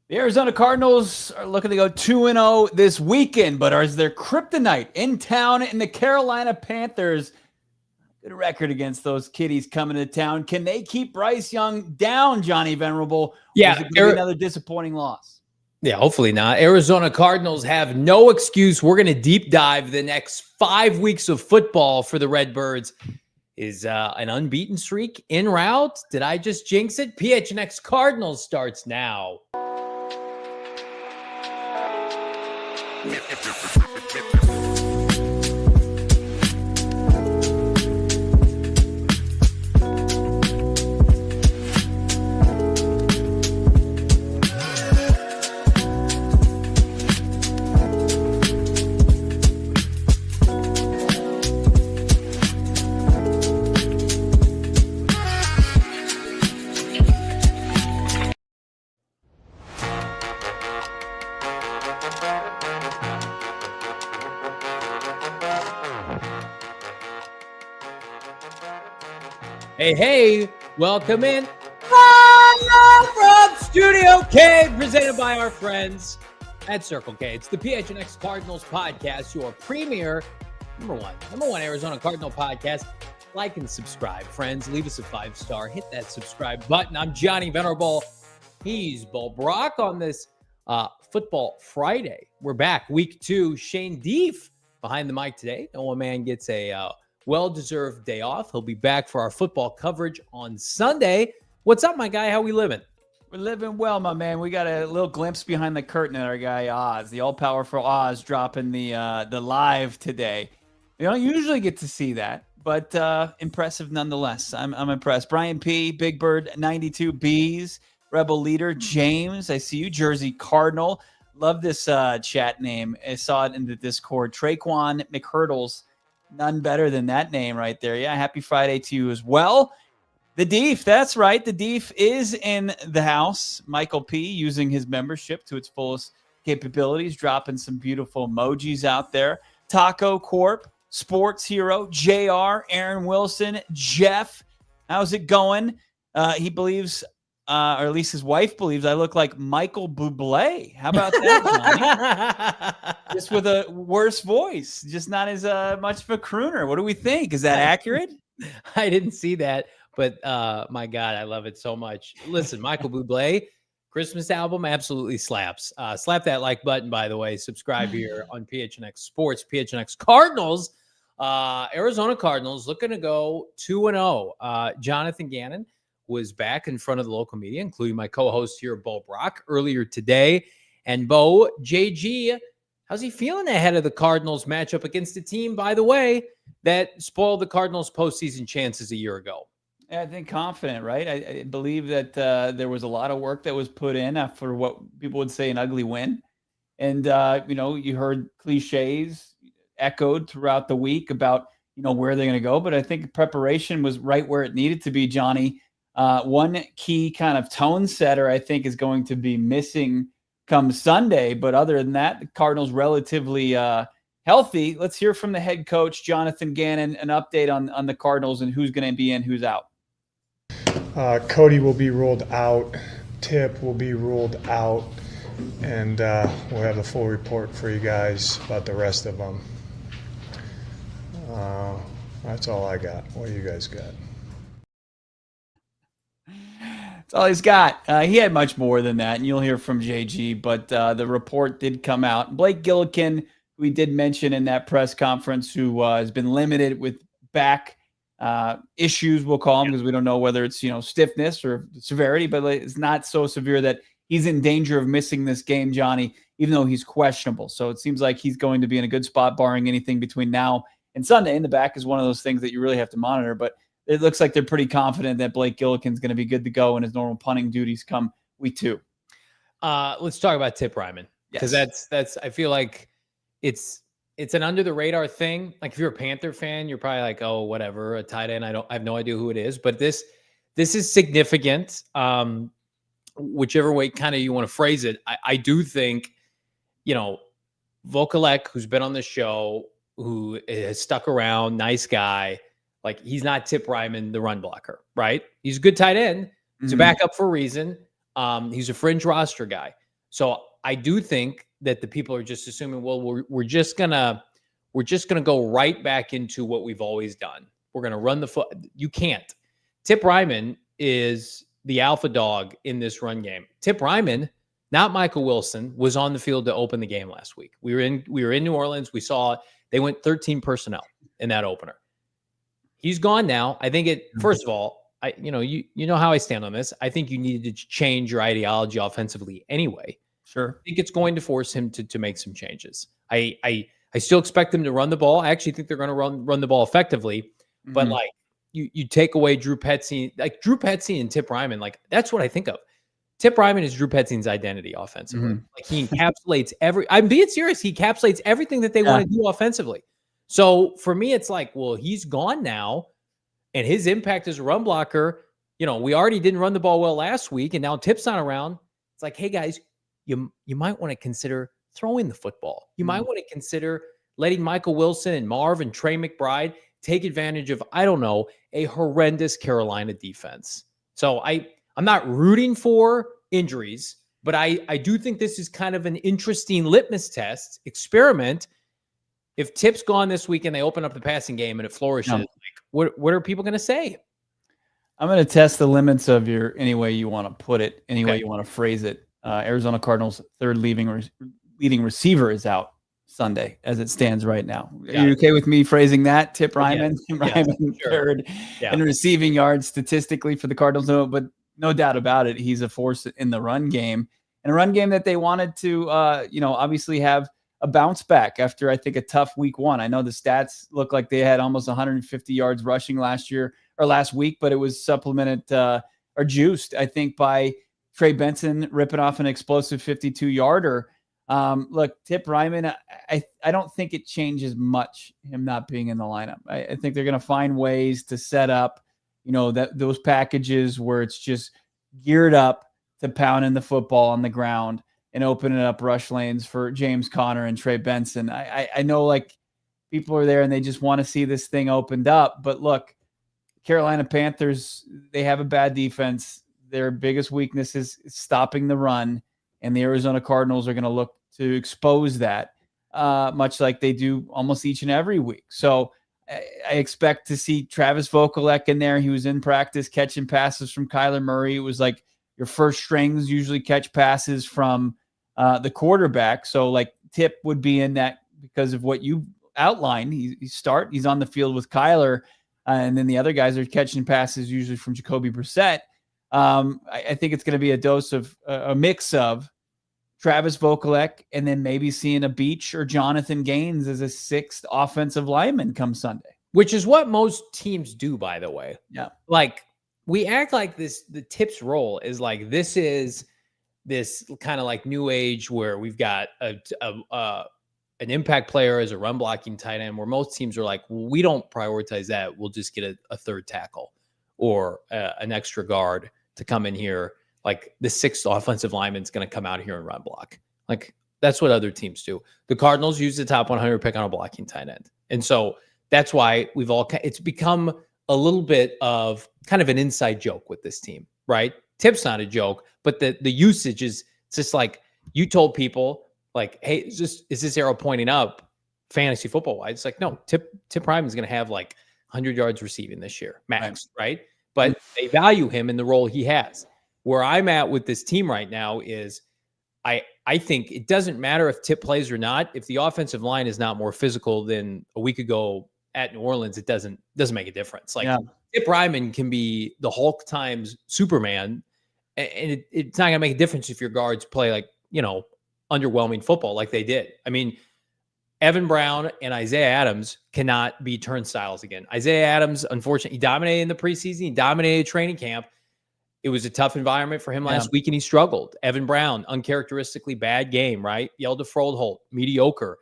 The Arizona Cardinals are looking to go 2-0 this weekend, but is their kryptonite in town in the Carolina Panthers? Good record against those kiddies coming to town. Can they keep Bryce Young down, Johnny Venerable? Or is it going to be another disappointing loss? Yeah, hopefully not. Arizona Cardinals have no excuse. We're going to deep dive the next 5 weeks of football for the Redbirds. Is an unbeaten streak en route? Did I just jinx it? PHNX Cardinals starts now. Hey, welcome in from Studio K, presented by our friends at Circle K. It's the PHNX Cardinals podcast, your premier, number one Arizona Cardinal podcast. Like and subscribe, friends. Leave us a 5-star. Hit that subscribe button. I'm Johnny Venerable. He's Brack on this Football Friday. We're back, week 2. Shane Deef behind the mic today. No one man gets a well-deserved day off. He'll be back for our football coverage on Sunday. What's up, my guy? How we living? We're living well, my man. We got a little glimpse behind the curtain at our guy Oz, the all-powerful Oz, dropping the live today. We don't usually get to see that, but impressive nonetheless. I'm impressed. Brian P, Big Bird 92Bs, Rebel Leader James. I see you, Jersey Cardinal. Love this chat name. I saw it in the Discord. Traquan McHurdles. None better than that name right there. Yeah, happy Friday to you as well. The Deef, that's right. The Deef is in the house. Michael P. using his membership to its fullest capabilities, dropping some beautiful emojis out there. Taco Corp, Sports Hero, JR, Aaron Wilson, Jeff. How's it going? He believes, or at least his wife believes, I look like Michael Bublé. How about that, Johnny? Just with a worse voice, just not as much of a crooner. What do we think? Is that accurate? I didn't see that, but my God, I love it so much. Listen, Michael Bublé, Christmas album absolutely slaps. Slap that like button, by the way. Subscribe here on PHNX Sports, PHNX Cardinals. Arizona Cardinals looking to go 2-0. Jonathan Gannon was back in front of the local media, including my co-host here, Brack, earlier today. And JG, how's he feeling ahead of the Cardinals matchup against a team, by the way, that spoiled the Cardinals' postseason chances a year ago? I think confident, right? I believe that there was a lot of work that was put in after what people would say an ugly win. And, you heard cliches echoed throughout the week about, where they're going to go. But I think preparation was right where it needed to be, Johnny. One key kind of tone setter, I think, is going to be missing come Sunday. But other than that, the Cardinals relatively healthy. Let's hear from the head coach, Jonathan Gannon, an update on the Cardinals and who's going to be in, who's out. Cody will be ruled out. Tip will be ruled out. And we'll have the full report for you guys about the rest of them. That's all I got. What do you guys got? That's all he's got. He had much more than that, and you'll hear from JG, but the report did come out. Blake Gillikin, we did mention in that press conference, who has been limited with back issues, we'll call them, because we don't know whether it's, stiffness or severity, but it's not so severe that he's in danger of missing this game, Johnny, even though he's questionable. So it seems like he's going to be in a good spot, barring anything between now and Sunday. And the back is one of those things that you really have to monitor, but it looks like they're pretty confident that Blake Gillikin's going to be good to go in his normal punting duties come week 2. Let's talk about Tip Ryman, because that's I feel like it's an under the radar thing. Like if you're a Panther fan, you're probably like, oh, whatever, a tight end. I have no idea who it is, but this is significant. Whichever way kind of you want to phrase it, I do think, Vokalek, who's been on the show, who has stuck around, nice guy. Like, he's not Tip Ryman, the run blocker, right? He's a good tight end. He's a backup for a reason. He's a fringe roster guy. So I do think that the people are just assuming, well, we're just gonna go right back into what we've always done. We're gonna run the foot. You can't. Tip Ryman is the alpha dog in this run game. Tip Ryman, not Michael Wilson, was on the field to open the game last week. We were in New Orleans. We saw they went 13 personnel in that opener. He's gone now. I think first of all, you know how I stand on this. I think you needed to change your ideology offensively anyway. Sure. I think it's going to force him to make some changes. I still expect them to run the ball. I actually think they're going to run the ball effectively. But like you take away Drew Petzing, like Drew Petzing and Tip Ryman, like that's what I think of. Tip Ryman is Drew Petzing's identity offensively. Like he encapsulates I'm being serious. He encapsulates everything that they want to do offensively. So for me, it's like, well, he's gone now, and his impact as a run blocker. You know, we already didn't run the ball well last week, and now Tip's not around. It's like, hey guys, you might want to consider throwing the football. You might want to consider letting Michael Wilson and Marvin and Trey McBride take advantage of, I don't know, a horrendous Carolina defense. So I'm not rooting for injuries, but I do think this is kind of an interesting litmus test experiment. If Tip's gone this week and they open up the passing game and it flourishes, like, what are people going to say? I'm going to test the limits of any way you want to put it, any way you want to phrase it. Arizona Cardinals' third leading receiver is out Sunday as it stands right now. Are you okay with me phrasing that? Tip Ryman, Ryman third in receiving yards statistically for the Cardinals, but no doubt about it, he's a force in the run game, and a run game that they wanted to, obviously have a bounce back after, I think, a tough week one. I know the stats look like they had almost 150 yards rushing last week, but it was supplemented or juiced, I think, by Trey Benson ripping off an explosive 52-yarder. Look, Tip Ryman, I don't think it changes much, him not being in the lineup. I think they're going to find ways to set up, those packages where it's just geared up to pounding the football on the ground and opening up rush lanes for James Conner and Trey Benson. I know, like, people are there and they just want to see this thing opened up. But look, Carolina Panthers, they have a bad defense. Their biggest weakness is stopping the run, and the Arizona Cardinals are going to look to expose that, much like they do almost each and every week. So I expect to see Travis Vokolek in there. He was in practice catching passes from Kyler Murray. It was like your first strings usually catch passes from the quarterback. So, like, Tip would be in that because of what you outlined. He's on the field with Kyler, and then the other guys are catching passes usually from Jacoby Brissett. I think it's going to be a dose of a mix of Travis Vokolek and then maybe seeing a Beach or Jonathan Gaines as a sixth offensive lineman come Sunday. Which is what most teams do, by the way. Yeah. Like, we act like the Tip's role is like, this is this kind of like new age where we've got an impact player as a run blocking tight end, where most teams are like, well, we don't prioritize that. We'll just get a third tackle or an extra guard to come in here. Like, the sixth offensive lineman is going to come out here and run block. Like, that's what other teams do. The Cardinals use the top 100 pick on a blocking tight end. And so that's why it's become a little bit of kind of an inside joke with this team, right? Tip's not a joke, but the usage is just like, you told people, like, hey, is this arrow pointing up fantasy football wise? It's like, no, Tip Ryman is going to have like 100 yards receiving this year, max, right? But they value him in the role he has. Where I'm at with this team right now is I think it doesn't matter if Tip plays or not. If the offensive line is not more physical than a week ago at New Orleans, it doesn't make a difference. Like, Tip Ryman can be the Hulk times Superman, and it's not going to make a difference if your guards play like, underwhelming football like they did. I mean, Evan Brown and Isaiah Adams cannot be turnstiles again. Isaiah Adams, unfortunately, he dominated in the preseason. He dominated training camp. It was a tough environment for him last week, and he struggled. Evan Brown, uncharacteristically bad game, right? Yelled to Froldholt, mediocre.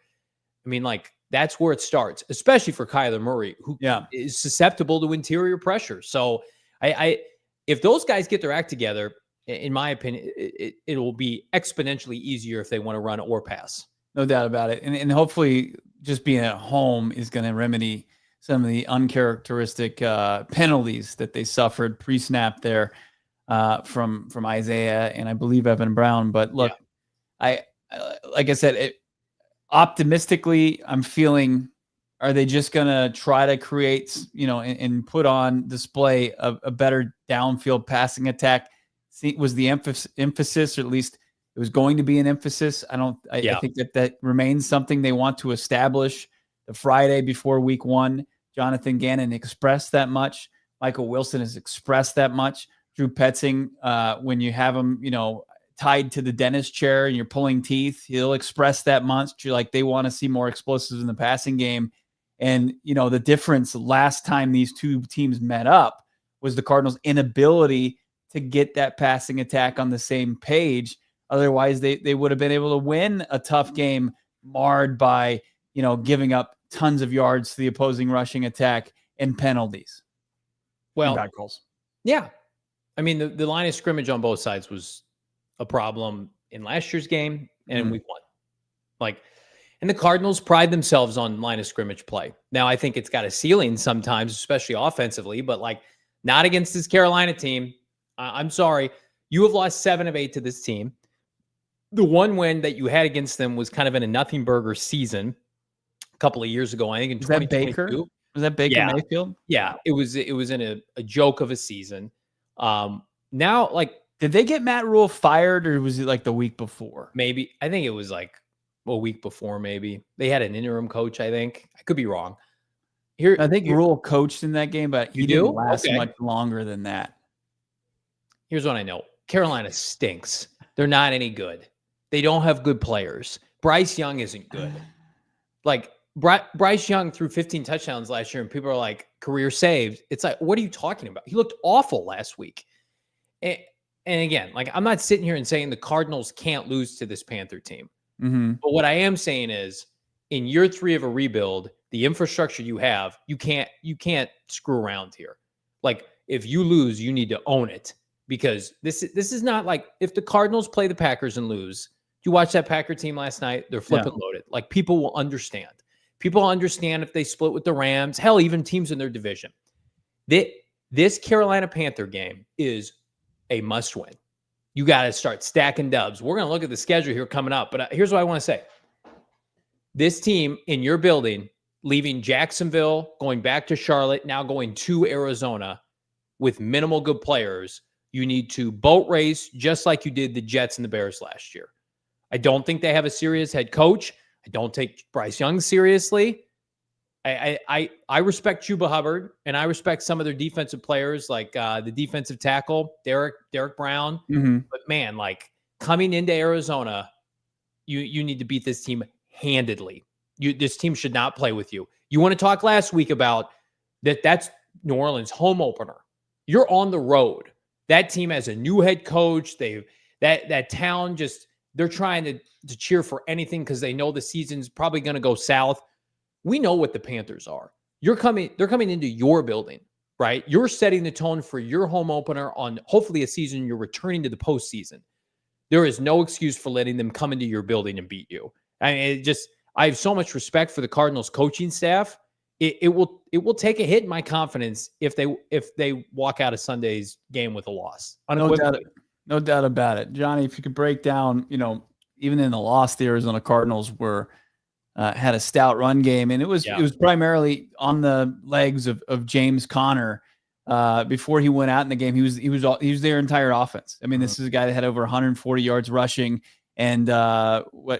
I mean, like, that's where it starts, especially for Kyler Murray, who is susceptible to interior pressure. So if those guys get their act together, in my opinion, it will be exponentially easier if they want to run or pass. No doubt about it. And hopefully just being at home is going to remedy some of the uncharacteristic penalties that they suffered pre-snap there from Isaiah and I believe Evan Brown. But look, like I said, optimistically, I'm feeling, are they just going to try to create, and put on display a better downfield passing attack? Was the emphasis, or at least it was going to be an emphasis. I think that remains something they want to establish. The Friday before week 1, Jonathan Gannon expressed that much. Michael Wilson has expressed that much. Drew Petzing, when you have him, tied to the dentist chair and you're pulling teeth, he'll express that much. Like, they want to see more explosives in the passing game. And, the difference last time these two teams met up was the Cardinals' inability to get that passing attack on the same page. Otherwise, they would have been able to win a tough game marred by, giving up tons of yards to the opposing rushing attack and penalties. Well, bad calls. Yeah. I mean, the line of scrimmage on both sides was a problem in last year's game and in week 1. And the Cardinals pride themselves on line of scrimmage play. Now, I think it's got a ceiling sometimes, especially offensively, but not against this Carolina team. I'm sorry. You have lost 7 of 8 to this team. The one win that you had against them was kind of in a nothing burger season a couple of years ago. I think in 2022. Was that Baker Mayfield? Yeah, it was in a joke of a season. Now, did they get Matt Rule fired, or was it the week before? Maybe. I think it was a week before, maybe. They had an interim coach, I think. I could be wrong. I think Rule coached in that game, but he didn't last much longer than that. Here's what I know. Carolina stinks. They're not any good. They don't have good players. Bryce Young isn't good. Bryce Young threw 15 touchdowns last year, and people are like, career saved. It's what are you talking about? He looked awful last week. And again, I'm not sitting here and saying the Cardinals can't lose to this Panther team. Mm-hmm. But what I am saying is, in year 3 of a rebuild, the infrastructure you have, you can't screw around here. If you lose, you need to own it, because this is not if the Cardinals play the Packers and lose. You watch that Packer team last night, they're flipping loaded. People will understand. People understand if they split with the Rams, hell, even teams in their division. This Carolina Panther game is a must win. You got to start stacking dubs. We're going to look at the schedule here coming up, but here's what I want to say. This team in your building, leaving Jacksonville, going back to Charlotte, now going to Arizona with minimal good players, you need to boat race just like you did the Jets and the Bears last year. I don't think they have a serious head coach. I don't take Bryce Young seriously. I respect Chuba Hubbard, and I respect some of their defensive players, the defensive tackle, Derek Brown. Mm-hmm. But man, coming into Arizona, you need to beat this team handedly. This team should not play with you. You want to talk last week about that's New Orleans' home opener. You're on the road. That team has a new head coach. That town they're trying to cheer for anything because they know the season's probably going to go south. We know what the Panthers are. They're coming into your building, right? You're setting the tone for your home opener on hopefully a season you're returning to the postseason. There is no excuse for letting them come into your building and beat you. I have so much respect for the Cardinals coaching staff. It will take a hit in my confidence if they walk out of Sunday's game with a loss. No doubt about it. Johnny, if you could break down, even in the loss, the Arizona Cardinals had a stout run game, and it was primarily on the legs of James Conner. Before he went out in the game, he was their entire offense. I mean, this is a guy that had over 140 yards rushing and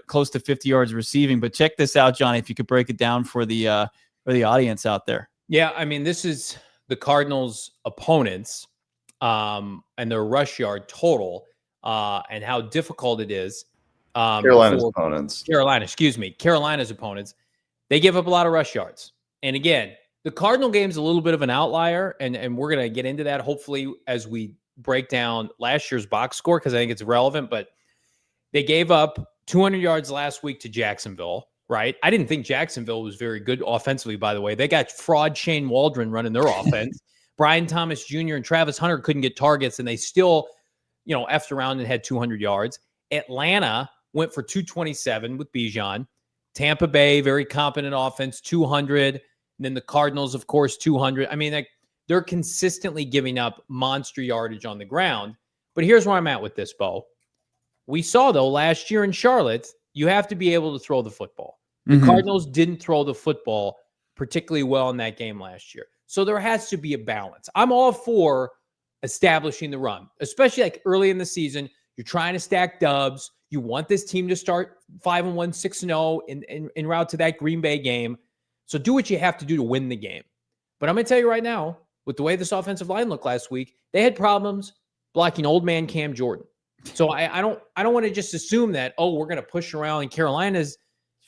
close to 50 yards receiving. But check this out, Johnny, if you could break it down for the audience out there. Yeah, I mean, this is the Cardinals' opponents and their rush yard total and how difficult it is. Carolina's opponents. Carolina's opponents. They give up a lot of rush yards. And again, the Cardinal game's a little bit of an outlier, and we're going to get into that hopefully as we break down last year's box score, because I think it's relevant. But they gave up 200 yards last week to Jacksonville, right? I didn't think Jacksonville was very good offensively, by the way. They got fraud Shane Waldron running their offense. Brian Thomas Jr. and Travis Hunter couldn't get targets, and they still, effed around and had 200 yards. Atlanta went for 227 with Bijan. Tampa Bay, very competent offense, 200. And then the Cardinals, of course, 200. I mean, they're consistently giving up monster yardage on the ground. But here's where I'm at with this, Bo. We saw, though, last year in Charlotte, you have to be able to throw the football. The Cardinals didn't throw the football particularly well in that game last year. So there has to be a balance. I'm all for establishing the run, especially like early in the season. You're trying to stack dubs. You want this team to start 5-1, 6-0 en route to that Green Bay game. So do what you have to do to win the game. But I'm going to tell you right now, with the way this offensive line looked last week, they had problems blocking old man Cam Jordan. So I don't want to just assume that, we're going to push around in Carolina's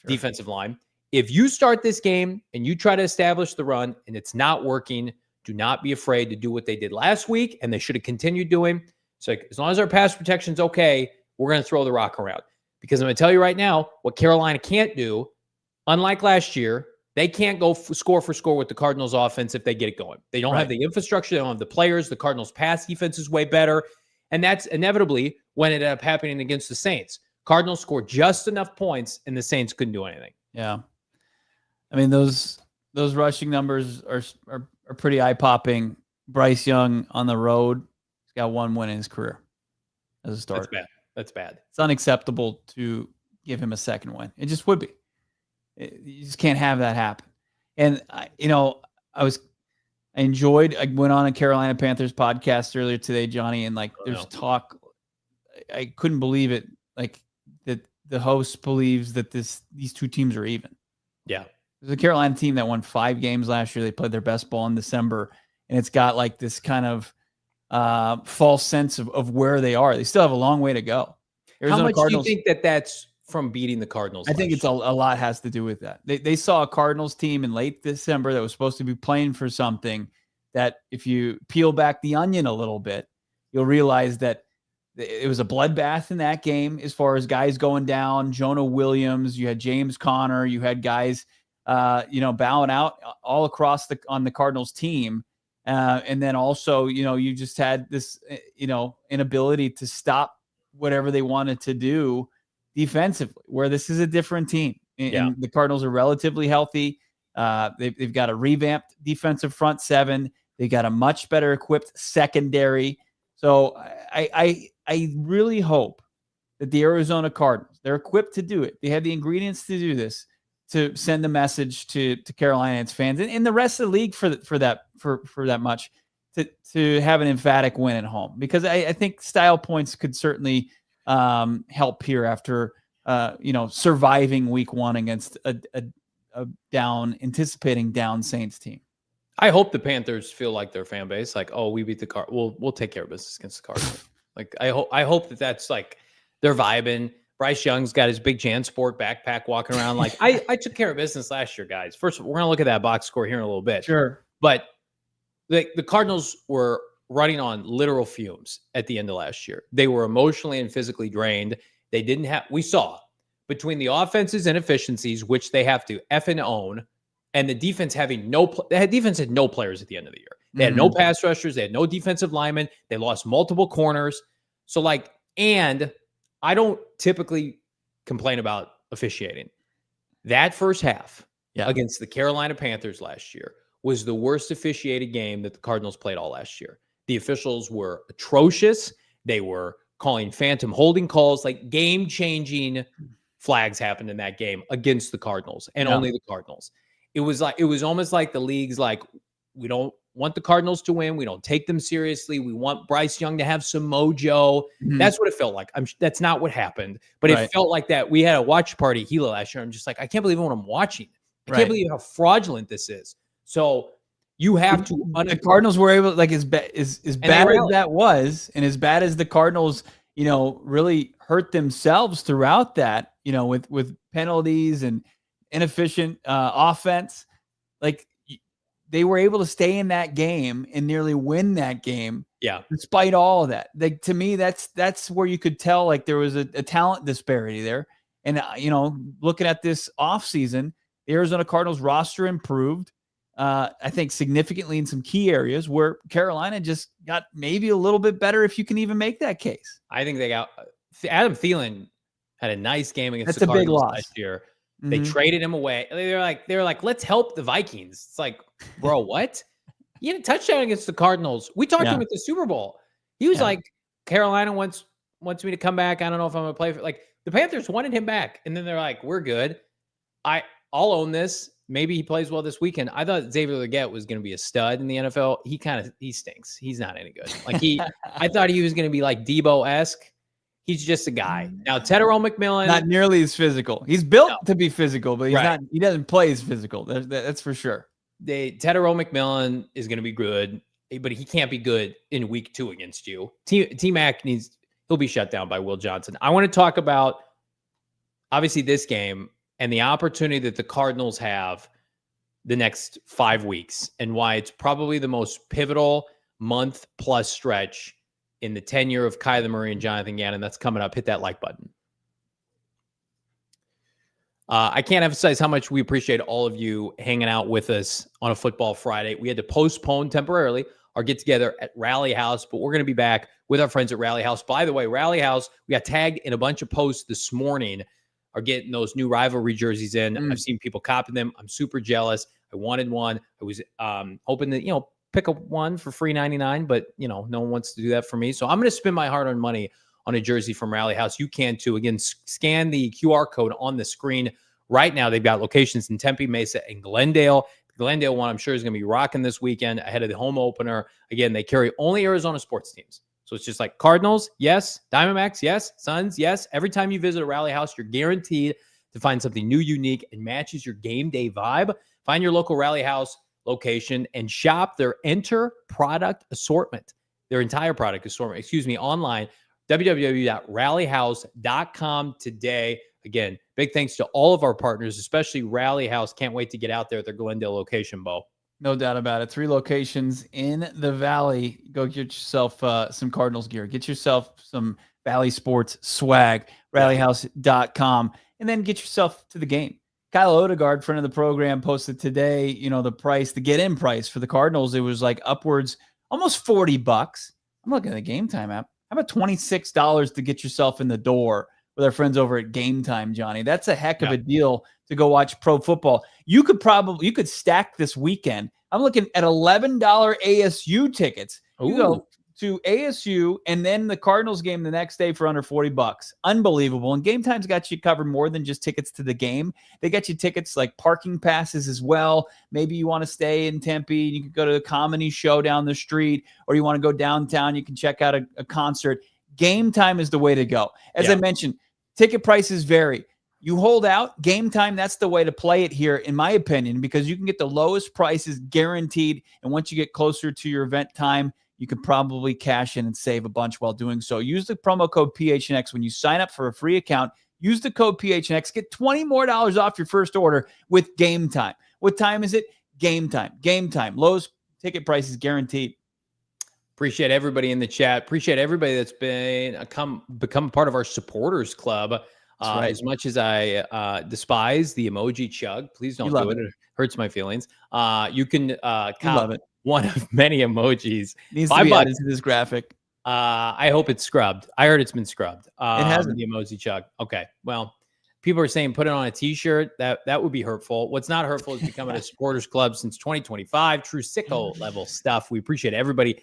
defensive line. If you start this game and you try to establish the run and it's not working, do not be afraid to do what they did last week, and they should have continued doing. It's like, as long as our pass protection's okay, we're going to throw the rock around. Because I'm going to tell you right now, what Carolina can't do, unlike last year, they can't go score for score with the Cardinals offense if they get it going. They don't have the infrastructure. They don't have the players. The Cardinals pass defense is way better. And that's inevitably when it ended up happening against the Saints. Cardinals scored just enough points, and the Saints couldn't do anything. Yeah. I mean, those rushing numbers are pretty eye-popping. Bryce Young on the road, he's got 1 win in his career as a starter. That's bad. It's unacceptable to give him a second win. It just would be. You just can't have that happen. And I went on a Carolina Panthers podcast earlier today, Johnny, and there's talk. I couldn't believe it. Like that the host believes that these two teams are even. Yeah. There's a Carolina team that won 5 games last year. They played their best ball in December, and it's got like this kind of false sense of where they are. They still have a long way to go. How much do you think that's from beating the Cardinals? I think it's a lot has to do with that. They saw a Cardinals team in late December that was supposed to be playing for something that, if you peel back the onion a little bit, you'll realize that it was a bloodbath in that game as far as guys going down. Jonah Williams, you had James Conner, you had guys bowing out all across on the Cardinals team. And then also, you just had this, inability to stop whatever they wanted to do defensively, where this is a different team. And the Cardinals are relatively healthy. They've got a revamped defensive front seven. They got a much better equipped secondary. So I really hope that the Arizona Cardinals, they're equipped to do it. They have the ingredients to do this, to send a message to Carolina and its fans and the rest of the league for that much to have an emphatic win at home, because I think style points could certainly help here after surviving week 1 against a anticipating down Saints team. I hope the Panthers feel like their fan base, like, we beat the Cardinals. We'll take care of business against the Cardinals. Like, I hope that's like they're vibing. Bryce Young's got his big JanSport backpack walking around. Like, I took care of business last year, guys. First, we're going to look at that box score here in a little bit. Sure. But the Cardinals were running on literal fumes at the end of last year. They were emotionally and physically drained. They didn't have, we saw between the offense's inefficiencies, which they have to effing own, and the defense having defense had no players at the end of the year. They had no pass rushers. They had no defensive linemen. They lost multiple corners. So and I don't typically complain about officiating. That first half against the Carolina Panthers last year was the worst officiated game that the Cardinals played all last year. The officials were atrocious. They were calling phantom holding calls, like game-changing flags happened in that game against the Cardinals and only the Cardinals. It was almost like the league's like, we don't want the Cardinals to win. We don't take them seriously. We want Bryce Young to have some mojo. That's what it felt like. That's not what happened, but it felt like that. We had a watch party at Gila last year. I'm just like, I can't believe what I'm watching. I can't believe how fraudulent this is. So you have to. The Cardinals were able, like, as bad as that was, and as bad as the Cardinals, really hurt themselves throughout that, with penalties and inefficient offense. Like, they were able to stay in that game and nearly win that game. Yeah. Despite all of that. To me, that's where you could tell, like, there was a talent disparity there. And, looking at this offseason, the Arizona Cardinals roster improved, I think, significantly in some key areas where Carolina just got maybe a little bit better, if you can even make that case. I think they got Adam Thielen had a nice game against the Cardinals last year. They traded him away. They were like, let's help the Vikings. It's like, bro, what? He had a touchdown against the Cardinals. We talked to him at the Super Bowl. He was like, Carolina wants wants me to come back. I don't know if I'm going to play for like the Panthers wanted him back. And then they're like, we're good. I'll own this. Maybe he plays well this weekend. I thought Xavier Legette was going to be a stud in the NFL. He stinks. He's not any good. Like I thought he was going to be like Debo-esque. He's just a guy. Now, Tedero McMillan. Not nearly as physical. He's built to be physical, but he's not. He doesn't play as physical. That's for sure. Tedero McMillan is going to be good, but he can't be good in week 2 against you. T-Mac he'll be shut down by Will Johnson. I want to talk about, obviously, this game and the opportunity that the Cardinals have the next 5 weeks and why it's probably the most pivotal month-plus stretch in the tenure of Kyler Murray and Jonathan Gannon. That's coming up. Hit that like button. I can't emphasize how much we appreciate all of you hanging out with us on a Football Friday. We had to postpone temporarily our get-together at Rally House, but we're going to be back with our friends at Rally House. By the way, Rally House, we got tagged in a bunch of posts this morning, are getting those new rivalry jerseys in. I've seen people copying them. I'm super jealous. I wanted one. I was hoping that, pick up one for free $99, but no one wants to do that for me. So I'm going to spend my hard-earned money on a jersey from Rally House. You can too. Again, scan the QR code on the screen right now. They've got locations in Tempe, Mesa, and Glendale. The Glendale one, I'm sure, is going to be rocking this weekend ahead of the home opener. Again, they carry only Arizona sports teams. So it's just like Cardinals, yes. Diamondbacks, yes. Suns, yes. Every time you visit a Rally House, you're guaranteed to find something new, unique, and matches your game day vibe. Find your local Rally House location and shop their entire product assortment, online, www.rallyhouse.com today. Again, big thanks to all of our partners, especially Rally House. Can't wait to get out there at their Glendale location, Bo. No doubt about it. 3 locations in the Valley. Go get yourself some Cardinals gear. Get yourself some Valley Sports swag, rallyhouse.com, and then get yourself to the game. Kyle Odegaard, friend of the program, posted today, the get-in price for the Cardinals. It was like upwards, almost $40. I'm looking at the Game Time app. How about $26 to get yourself in the door with our friends over at Game Time, Johnny? That's a heck of a deal to go watch pro football. You could stack this weekend. I'm looking at $11 ASU tickets. Ooh. You go to ASU and then the Cardinals game the next day for under $40. Unbelievable. And Game Time's got you covered more than just tickets to the game. They got you tickets like parking passes as well. Maybe you want to stay in Tempe. You can go to a comedy show down the street, or you want to go downtown. You can check out a concert. Game Time is the way to go. As I mentioned, ticket prices vary. You hold out, Game Time, that's the way to play it here, in my opinion, because you can get the lowest prices guaranteed. And once you get closer to your event time, you could probably cash in and save a bunch while doing so. Use the promo code PHNX when you sign up for a free account. Use the code PHNX. Get $20 more off your first order with Game Time. What time is it? Game Time. Game Time. Lowest ticket prices guaranteed. Appreciate everybody in the chat. Appreciate everybody that's become a part of our supporters club. Right. As much as I despise the emoji chug, please don't do it. It hurts my feelings. You can love it. One of many emojis. Needs to be added to this graphic. I hope it's scrubbed. I heard it's been scrubbed. It hasn't. The emoji chug. Okay. Well, people are saying put it on a t-shirt. That would be hurtful. What's not hurtful is becoming a supporters club since 2025. True sicko level stuff. We appreciate everybody.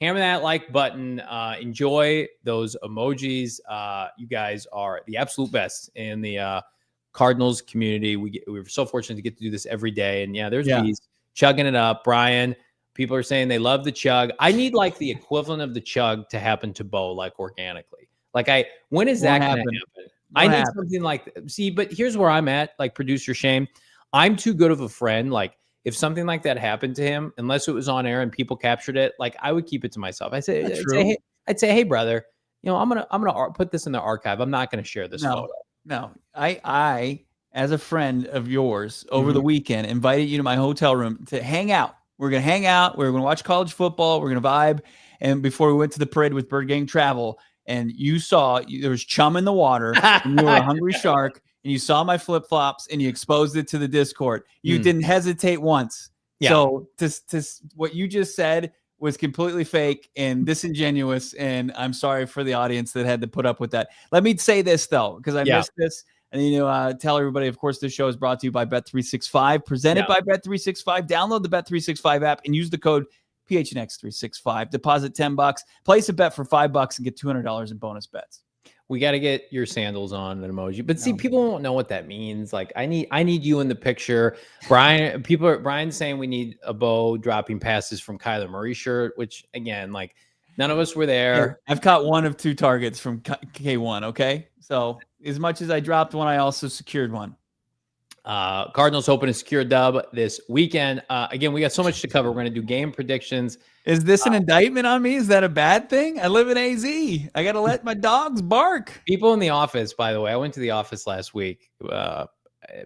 Hammer that like button. Enjoy those emojis. You guys are the absolute best in the Cardinals community. We're so fortunate to get to do this every day. And there's these chugging it up. Brian, people are saying they love the chug. I need like the equivalent of the chug to happen to Bo, like organically. When is that going to happen? I need something like, but here's where I'm at, like producer Shane. I'm too good of a friend. Like, if something like that happened to him, unless it was on air and people captured it, like I would keep it to myself. I'd say, hey, brother, I'm gonna put this in the archive. I'm not gonna share this photo. No, I, as a friend of yours, over the weekend, invited you to my hotel room to hang out. We're gonna hang out. We're gonna watch college football. We're gonna vibe. And before we went to the parade with Bird Gang Travel, and you saw there was chum in the water, and you were a hungry shark. And you saw my flip-flops and you exposed it to the Discord. You didn't hesitate once. Yeah. So what you just said was completely fake and disingenuous. And I'm sorry for the audience that had to put up with that. Let me say this, though, because I missed this. And, tell everybody, of course, this show is brought to you by Bet365, presented by Bet365. Download the Bet365 app and use the code PHNX 365. Deposit $10. Place a bet for $5 and get $200 in bonus bets. We got to get your sandals on an emoji, but see, people won't know what that means. Like, I need you in the picture. Brian's saying we need a Bo dropping passes from Kyler Murray shirt, which again, like, none of us were there. I've caught 1 of 2 targets from K1. Okay. So as much as I dropped one, I also secured one. Cardinals hoping to secure a dub this weekend. Again, we got so much to cover. We're going to do game predictions. Is this an indictment on me? Is that a bad thing? I live in AZ. I got to let my dogs bark. People in the office, by the way, I went to the office last week.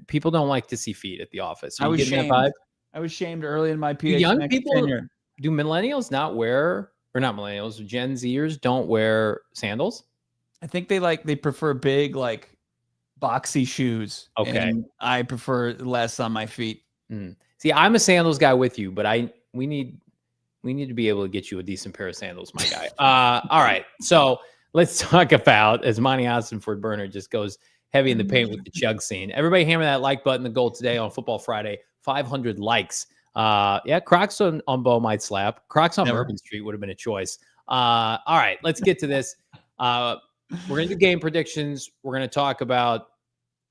People don't like to see feet at the office. I was shamed. I was shamed early in my PHNX young people tenure. Do millennials not wear, or not millennials, Gen Zers don't wear sandals? I think they prefer big, like, boxy shoes. Okay. And I prefer less on my feet. See, I'm a sandals guy with you, but we need to be able to get you a decent pair of sandals, my guy. All right. So let's talk about, as Monty Austin for Burner just goes heavy in the paint with the chug scene. Everybody hammer that like button. The goal today on Football Friday, 500 likes. Yeah, Crocs on Bo might slap. Crocs on Bourbon Street would have been a choice. All right, let's get to this. We're going to do game predictions. We're going to talk about,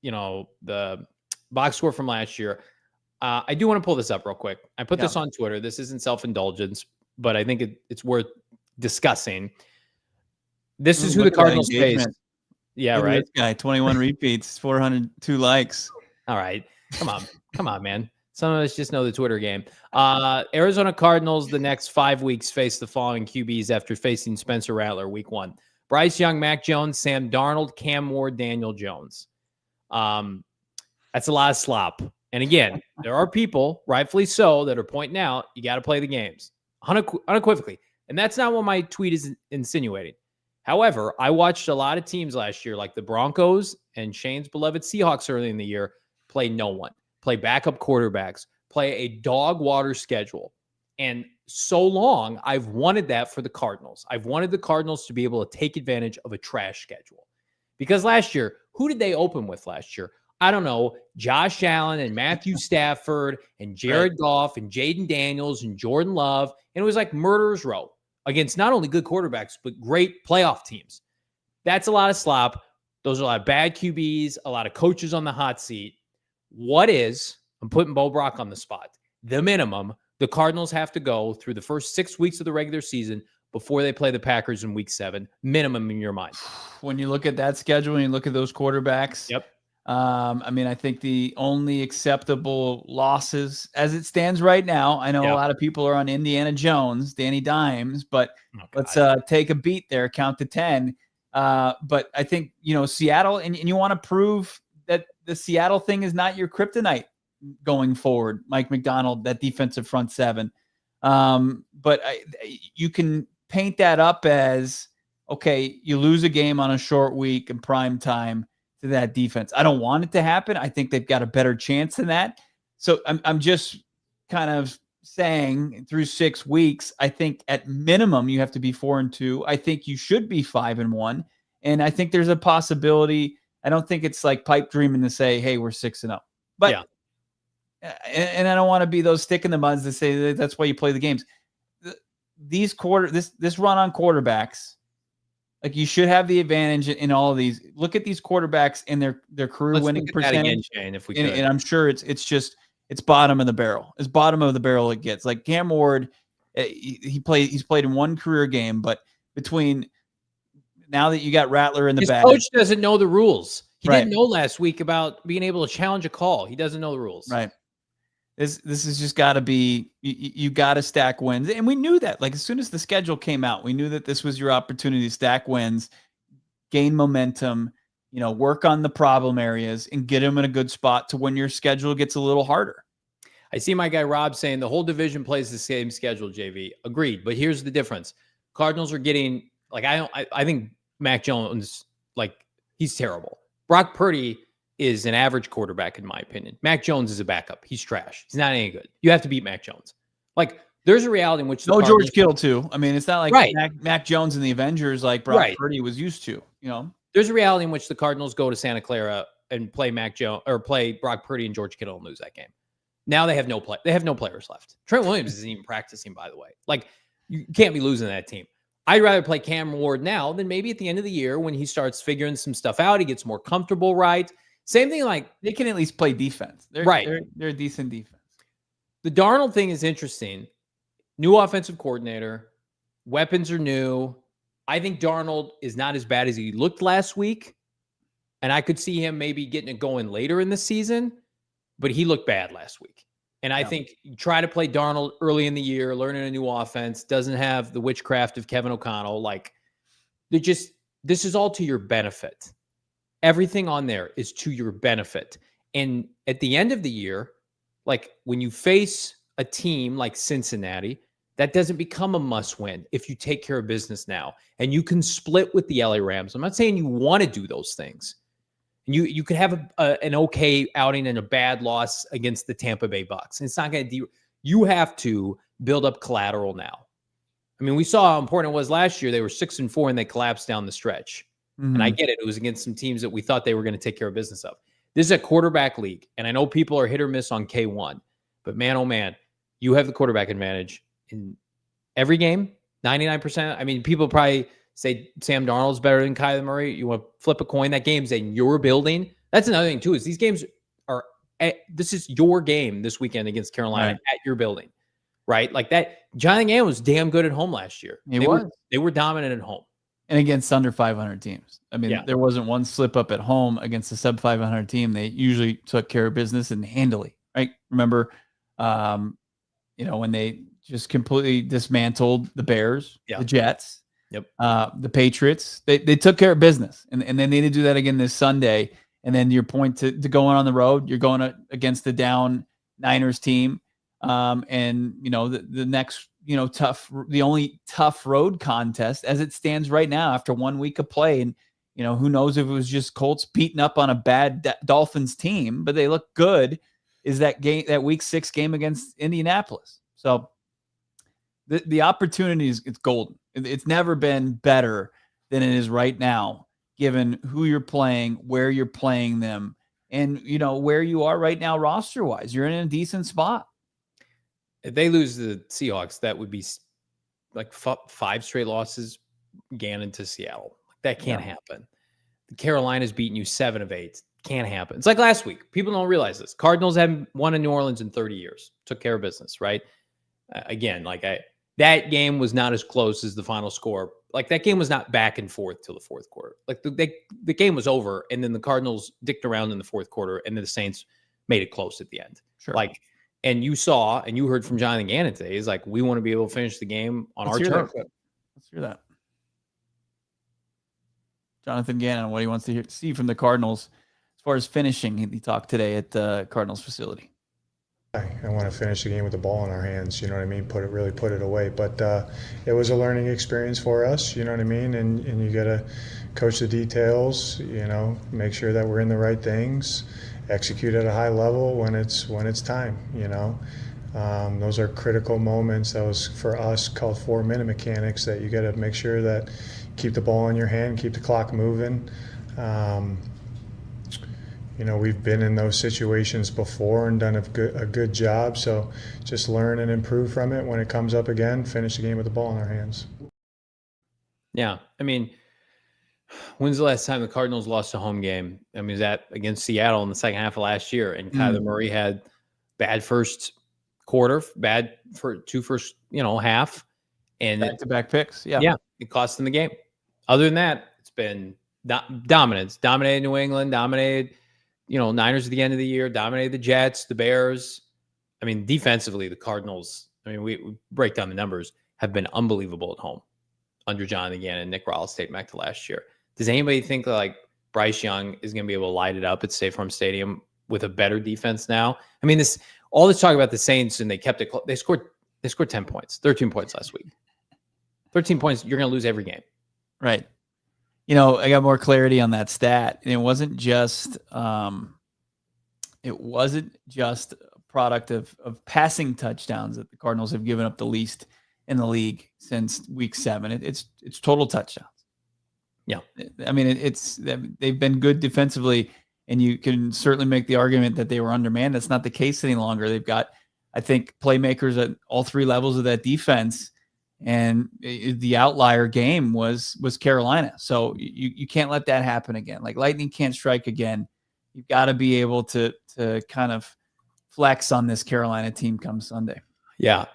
the box score from last year. I do want to pull this up real quick. I put this on Twitter. This isn't self-indulgence, but I think it's worth discussing. This is who the Cardinals face. Yeah, right. This guy, 21 repeats, 402 likes. All right. Come on, man. Some of us just know the Twitter game. Arizona Cardinals, the next 5 weeks, face the following QBs after facing Spencer Rattler week 1. Bryce Young, Mac Jones, Sam Darnold, Cam Ward, Daniel Jones. That's a lot of slop. And again, there are people, rightfully so, that are pointing out you got to play the games unequivocally. And that's not what my tweet is insinuating. However, I watched a lot of teams last year, like the Broncos and Shane's beloved Seahawks early in the year, play no one, play backup quarterbacks, play a dog water schedule. And so long, I've wanted that for the Cardinals. I've wanted the Cardinals to be able to take advantage of a trash schedule. Because last year, who did they open with last year? I don't know, Josh Allen and Matthew Stafford and Jared Goff and Jaden Daniels and Jordan Love. And it was like murderer's row against not only good quarterbacks, but great playoff teams. That's a lot of slop. Those are a lot of bad QBs, a lot of coaches on the hot seat. I'm putting Bo Brack on the spot, the minimum the Cardinals have to go through the first 6 weeks of the regular season before they play the Packers in week 7, minimum in your mind? When you look at that schedule and you look at those quarterbacks, I think the only acceptable losses as it stands right now, I know a lot of people are on Indiana Jones, Danny Dimes, but let's take a beat there, count to 10. But I think, Seattle, and you want to prove that the Seattle thing is not your kryptonite going forward. Mike McDonald, that defensive front 7. But you can paint that up as, okay, you lose a game on a short week in prime time to that defense. I don't want it to happen. I think they've got a better chance than that. So I'm just kind of saying through 6 weeks, I think at minimum you have to be 4-2. I think you should be 5-1. And I think there's a possibility. I don't think it's like pipe dreaming to say, hey, we're 6-0. But and I don't want to be those stick in the muds that say that's why you play the games. This run on quarterbacks, like, you should have the advantage in all of these. Look at these quarterbacks and their career winning percentage. Again, Shane, if we could. And I'm sure it's bottom of the barrel. It's bottom of the barrel it gets. Like Cam Ward, he's played in one career game, but between now that you got Rattler in the bag, his coach doesn't know the rules. He didn't know last week about being able to challenge a call. He doesn't know the rules. Right. This has just got to be, you got to stack wins. And we knew that, like, as soon as the schedule came out, we knew that this was your opportunity to stack wins, gain momentum, work on the problem areas and get them in a good spot to when your schedule gets a little harder. I see my guy Rob saying the whole division plays the same schedule, JV. Agreed. But here's the difference. Cardinals are getting, like, I think Mac Jones, like, he's terrible. Brock Purdy is an average quarterback, in my opinion. Mac Jones is a backup. He's trash. He's not any good. You have to beat Mac Jones. Like, there's a reality in which George Kittle too. I mean, it's not like Mac Jones and the Avengers like Brock Purdy was used to. There's a reality in which the Cardinals go to Santa Clara and play Mac Jones or play Brock Purdy and George Kittle and lose that game. Now they have no play. They have no players left. Trent Williams isn't even practicing, by the way. Like, you can't be losing that team. I'd rather play Cam Ward now than maybe at the end of the year when he starts figuring some stuff out. He gets more comfortable, right? Same thing, like, they can at least play defense. They're a decent defense. The Darnold thing is interesting. New offensive coordinator. Weapons are new. I think Darnold is not as bad as he looked last week. And I could see him maybe getting it going later in the season. But he looked bad last week. And I think you try to play Darnold early in the year, learning a new offense, doesn't have the witchcraft of Kevin O'Connell. Like, this is all to your benefit. Everything on there is to your benefit. And at the end of the year, like, when you face a team like Cincinnati, that doesn't become a must win if you take care of business now. And you can split with the LA Rams. I'm not saying you want to do those things. You could have an okay outing and a bad loss against the Tampa Bay Bucks. It's not going to you have to build up collateral now. I mean, we saw how important it was last year. They were 6-4 and they collapsed down the stretch. And I get it. It was against some teams that we thought they were going to take care of business of. This is a quarterback league. And I know people are hit or miss on K1. But man, oh man, you have the quarterback advantage in every game, 99%. I mean, people probably say Sam Darnold's better than Kyler Murray. You want to flip a coin. That game's in your building. That's another thing, too, is these games are this is your game this weekend against Carolina at your building, right? Like that. Jonathan Gannon was damn good at home last year. They were dominant at home. And against under 500 teams. I mean, there wasn't one slip up at home against a sub 500 team. They usually took care of business and handily, right? Remember, when they just completely dismantled the Bears, the Jets, the Patriots, they took care of business. And they need to do that again this Sunday. And then your point to going on the road, you're going against the down Niners team. The next, the only tough road contest as it stands right now after 1 week of play. And, who knows if it was just Colts beating up on a bad Dolphins team, but they look good, is that week 6 game against Indianapolis. So the opportunity is golden. It's never been better than it is right now, given who you're playing, where you're playing them, and, where you are right now roster-wise. You're in a decent spot. If they lose the Seahawks, that would be like 5 straight losses, Gannon to Seattle. That can't happen. The Carolina's beating you 7 of 8. Can't happen. It's like last week. People don't realize this. Cardinals haven't won in New Orleans in 30 years. Took care of business, right? That game was not as close as the final score. Like, that game was not back and forth till the fourth quarter. Like, the game was over, and then the Cardinals dicked around in the fourth quarter, and then the Saints made it close at the end. Sure. And you saw, and you heard from Jonathan Gannon today, he's like, we want to be able to finish the game on our turf. Let's hear that. Jonathan Gannon, what he wants to see from the Cardinals as far as finishing. He talked today at the Cardinals facility. I want to finish the game with the ball in our hands, you know what I mean? Really put it away. But it was a learning experience for us, you know what I mean? And you got to coach the details, make sure that we're in the right things, execute at a high level when it's time, Those are critical moments. That was for us called 4-minute mechanics, that you got to make sure that keep the ball in your hand, keep the clock moving. We've been in those situations before and done a good job. So just learn and improve from it. When it comes up again, finish the game with the ball in our hands. Yeah. I mean, when's the last time the Cardinals lost a home game? I mean, is that against Seattle in the second half of last year? And Kyler Murray had bad first quarter, bad for first half. And back-to-back picks. Yeah. Yeah. It cost them the game. Other than that, it's been dominance. Dominated New England, dominated Niners at the end of the year, dominated the Jets, the Bears. I mean, defensively, the Cardinals, we break down the numbers, have been unbelievable at home under Jonathan Gannon and Nick Rawls dating back to last year. Does anybody think that Bryce Young is going to be able to light it up at State Farm Stadium with a better defense now? I mean, all this talk about the Saints, and they kept it. They scored 10 points, 13 points last week. 13 points, you're going to lose every game. Right. I got more clarity on that stat. And it wasn't just a product of passing touchdowns that the Cardinals have given up the least in the league since week 7. It's total touchdowns. Yeah. I mean, they've been good defensively. And you can certainly make the argument that they were undermanned. That's not the case any longer. They've got, I think, playmakers at all three levels of that defense. And the outlier game was Carolina. So you can't let that happen again. Like lightning can't strike again. You've got to be able to kind of flex on this Carolina team come Sunday. Yeah.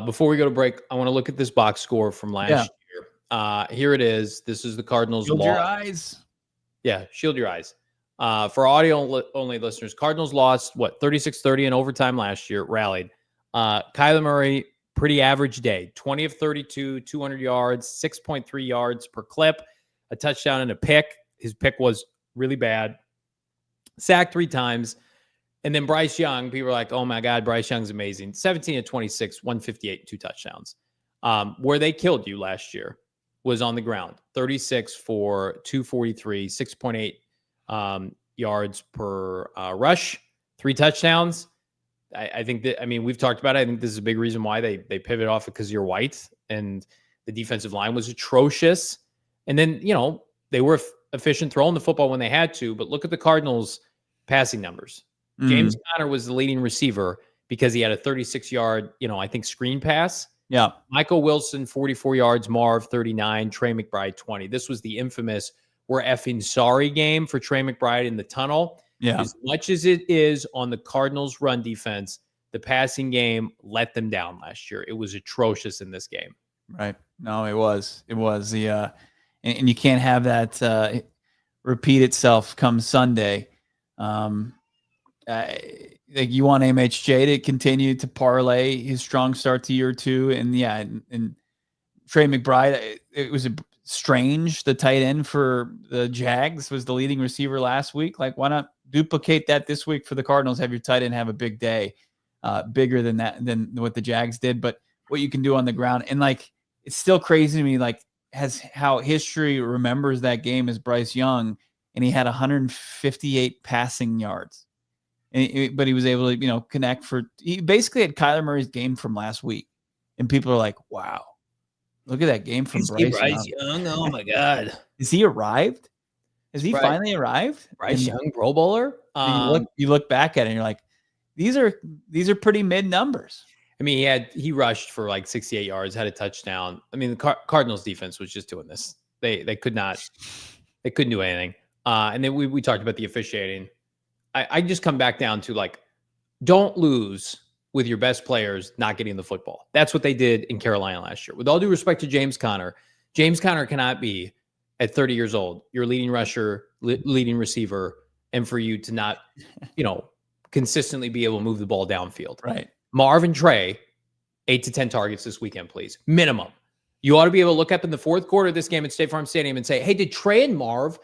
Before we go to break, I want to look at this box score from last year. Here it is. This is the Cardinals. Shield your eyes. Yeah, shield your eyes. For audio-only listeners, Cardinals lost, 36-30 in overtime last year, rallied. Kyler Murray, pretty average day. 20 of 32, 200 yards, 6.3 yards per clip, a touchdown and a pick. His pick was really bad. Sacked 3 times. And then Bryce Young, people are like, oh my God, Bryce Young's amazing. 17 of 26, 158, 2 touchdowns. Where they killed you last year was on the ground. 36 for 243, 6.8 yards per rush, 3 touchdowns. I think that, we've talked about it. I think this is a big reason why they pivot off because you're white and the defensive line was atrocious. And then, they were efficient throwing the football when they had to, but look at the Cardinals passing numbers. James Conner was the leading receiver because he had a 36-yard, I think screen pass. Yeah. Michael Wilson, 44 yards, Marv, 39, Trey McBride, 20. This was the infamous we're effing sorry game for Trey McBride in the tunnel. Yeah. As much as it is on the Cardinals run defense, the passing game let them down last year. It was atrocious in this game. Right. No, it was the, and you can't have that repeat itself come Sunday. Like you want MHJ to continue to parlay his strong start to year 2. And Trey McBride, it was strange. The tight end for the Jags was the leading receiver last week. Like, why not duplicate that this week for the Cardinals? Have your tight end have a big day, bigger than what the Jags did. But what you can do on the ground, and like, it's still crazy to me, like how history remembers that game as Bryce Young, and he had 158 passing yards. But he was able to, connect he basically had Kyler Murray's game from last week. And people are like, wow, look at that game from Bryce Young. Oh my God. Is he arrived? Has he finally arrived? Bryce Young, Pro Bowler? You look back at it and you're like, these are pretty mid numbers. He rushed for like 68 yards, had a touchdown. The Cardinals defense was just doing this. They couldn't do anything. And then we talked about the officiating. I just come back down to don't lose with your best players not getting the football. That's what they did in Carolina last year. With all due respect to James Conner cannot be at 30 years old, your leading rusher, leading receiver, and for you to not, consistently be able to move the ball downfield. Right. Marvin, Trey, 8 to 10 targets this weekend, please. Minimum. You ought to be able to look up in the fourth quarter of this game at State Farm Stadium and say, hey, did Trey and Marv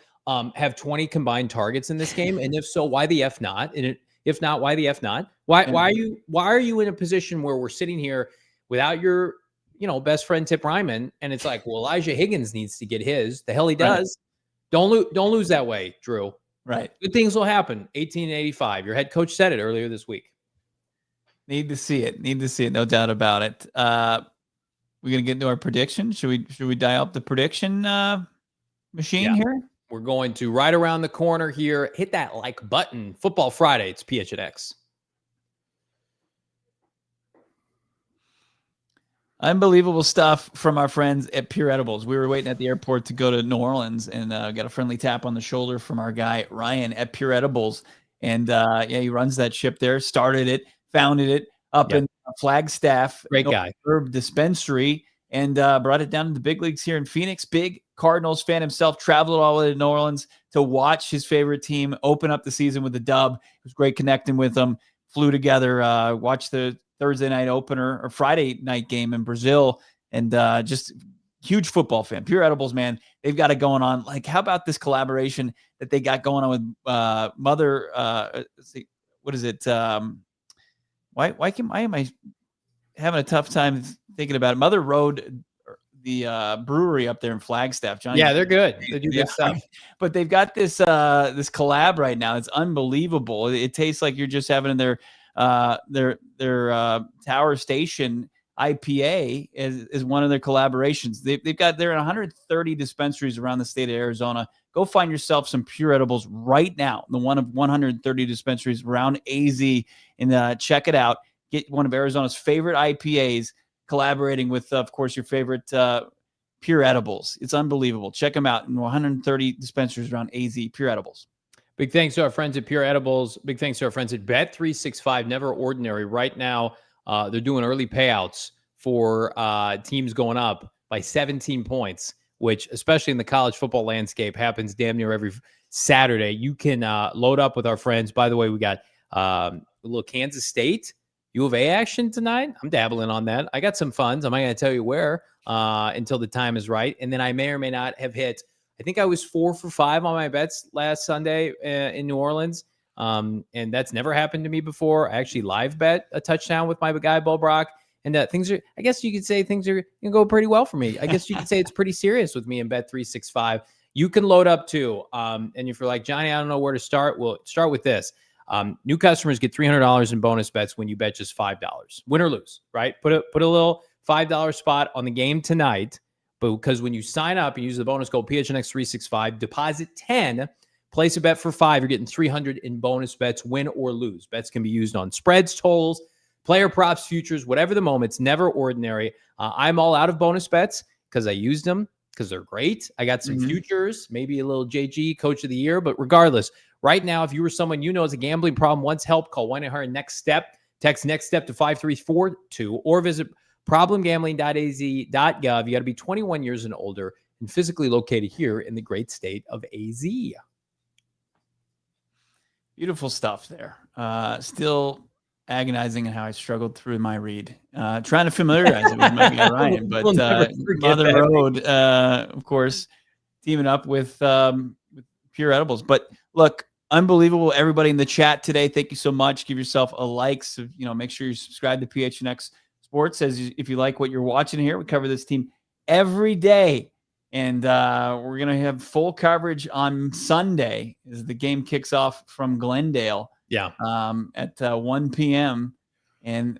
have 20 combined targets in this game? And if so, why the F not? And if not, why the F not? Why are you in a position where we're sitting here without your, best friend Tip Ryman? And it's like, well, Elijah Higgins needs to get his. The hell he does. Right. Don't lose that way, Drew. Right. Good things will happen. 1885. Your head coach said it earlier this week. Need to see it. No doubt about it. We're going to get into our prediction. Should we dial up the prediction machine here? We're going to right around the corner here. Hit that like button. Football Friday. It's PHNX. Unbelievable stuff from our friends at Pure Edibles. We were waiting at the airport to go to New Orleans and got a friendly tap on the shoulder from our guy, Ryan, at Pure Edibles. And he runs that ship there, started it, founded it up in Flagstaff. Great guy. Herb Dispensary, and brought it down to the big leagues here in Phoenix. Big Cardinals fan himself, traveled all the way to New Orleans to watch his favorite team open up the season with a dub. It was great connecting with them. Flew together, watched the Thursday night opener or Friday night game in Brazil, and just huge football fan. Pure Edibles, man, they've got it going on. Like, how about this collaboration that they got going on with Mother? Let's see, what is it? Why am I having a tough time thinking about it? Mother Road, the brewery up there in Flagstaff. Johnny, yeah, they're good. They do good stuff. But they've got this this collab right now. It's unbelievable. It tastes like you're just having their Tower Station IPA is one of their collaborations. They're in 130 dispensaries around the state of Arizona. Go find yourself some Pure Edibles right now. The one of 130 dispensaries around AZ, and check it out. Get one of Arizona's favorite IPAs, collaborating with, of course, your favorite Pure Edibles. It's unbelievable. Check them out in 130 dispensaries around AZ. Pure Edibles. Big thanks to our friends at Pure Edibles. Big thanks to our friends at Bet365. Never Ordinary. Right now, they're doing early payouts for teams going up by 17 points, which, especially in the college football landscape, happens damn near every Saturday. You can load up with our friends. By the way, we got a little Kansas State U of A action tonight. I'm dabbling on that. I got some funds. I'm not going to tell you where until the time is right. And then I may or may not have hit. I think I was 4 for 5 on my bets last Sunday in New Orleans. And that's never happened to me before. I actually live bet a touchdown with my guy, Brack. And things are, I guess you could say things are going to go pretty well for me. I guess you could say it's pretty serious with me in Bet365. You can load up too. And if you're like, Johnny, I don't know where to start. Well, start with this. New customers get $300 in bonus bets when you bet just $5, win or lose, right? Put a little $5 spot on the game tonight. But because when you sign up and use the bonus code PHNX365, deposit 10, place a bet for 5, you're getting 300 in bonus bets, win or lose. Bets can be used on spreads, totals, player props, futures, whatever the moment. It's never ordinary. I'm all out of bonus bets because I used them because they're great. I got some futures, maybe a little JG Coach of the Year. But regardless, right now, if you were someone you know has a gambling problem, wants help, call 1-800-NEXT-STEP. Text NEXT STEP to 5342 or visit problemgambling.az.gov. You got to be 21 years and older and physically located here in the great state of AZ. Beautiful stuff there. Still agonizing in how I struggled through my read. Trying to familiarize it with my guy Ryan, but Mother Road, of course, teaming up with Pure Edibles. But look, unbelievable. Everybody in the chat today, thank you so much. Give yourself a like. So, make sure you subscribe to PHNX Sports if you like what you're watching here. We cover this team every day, and we're going to have full coverage on Sunday as the game kicks off from Glendale at 1 p.m. And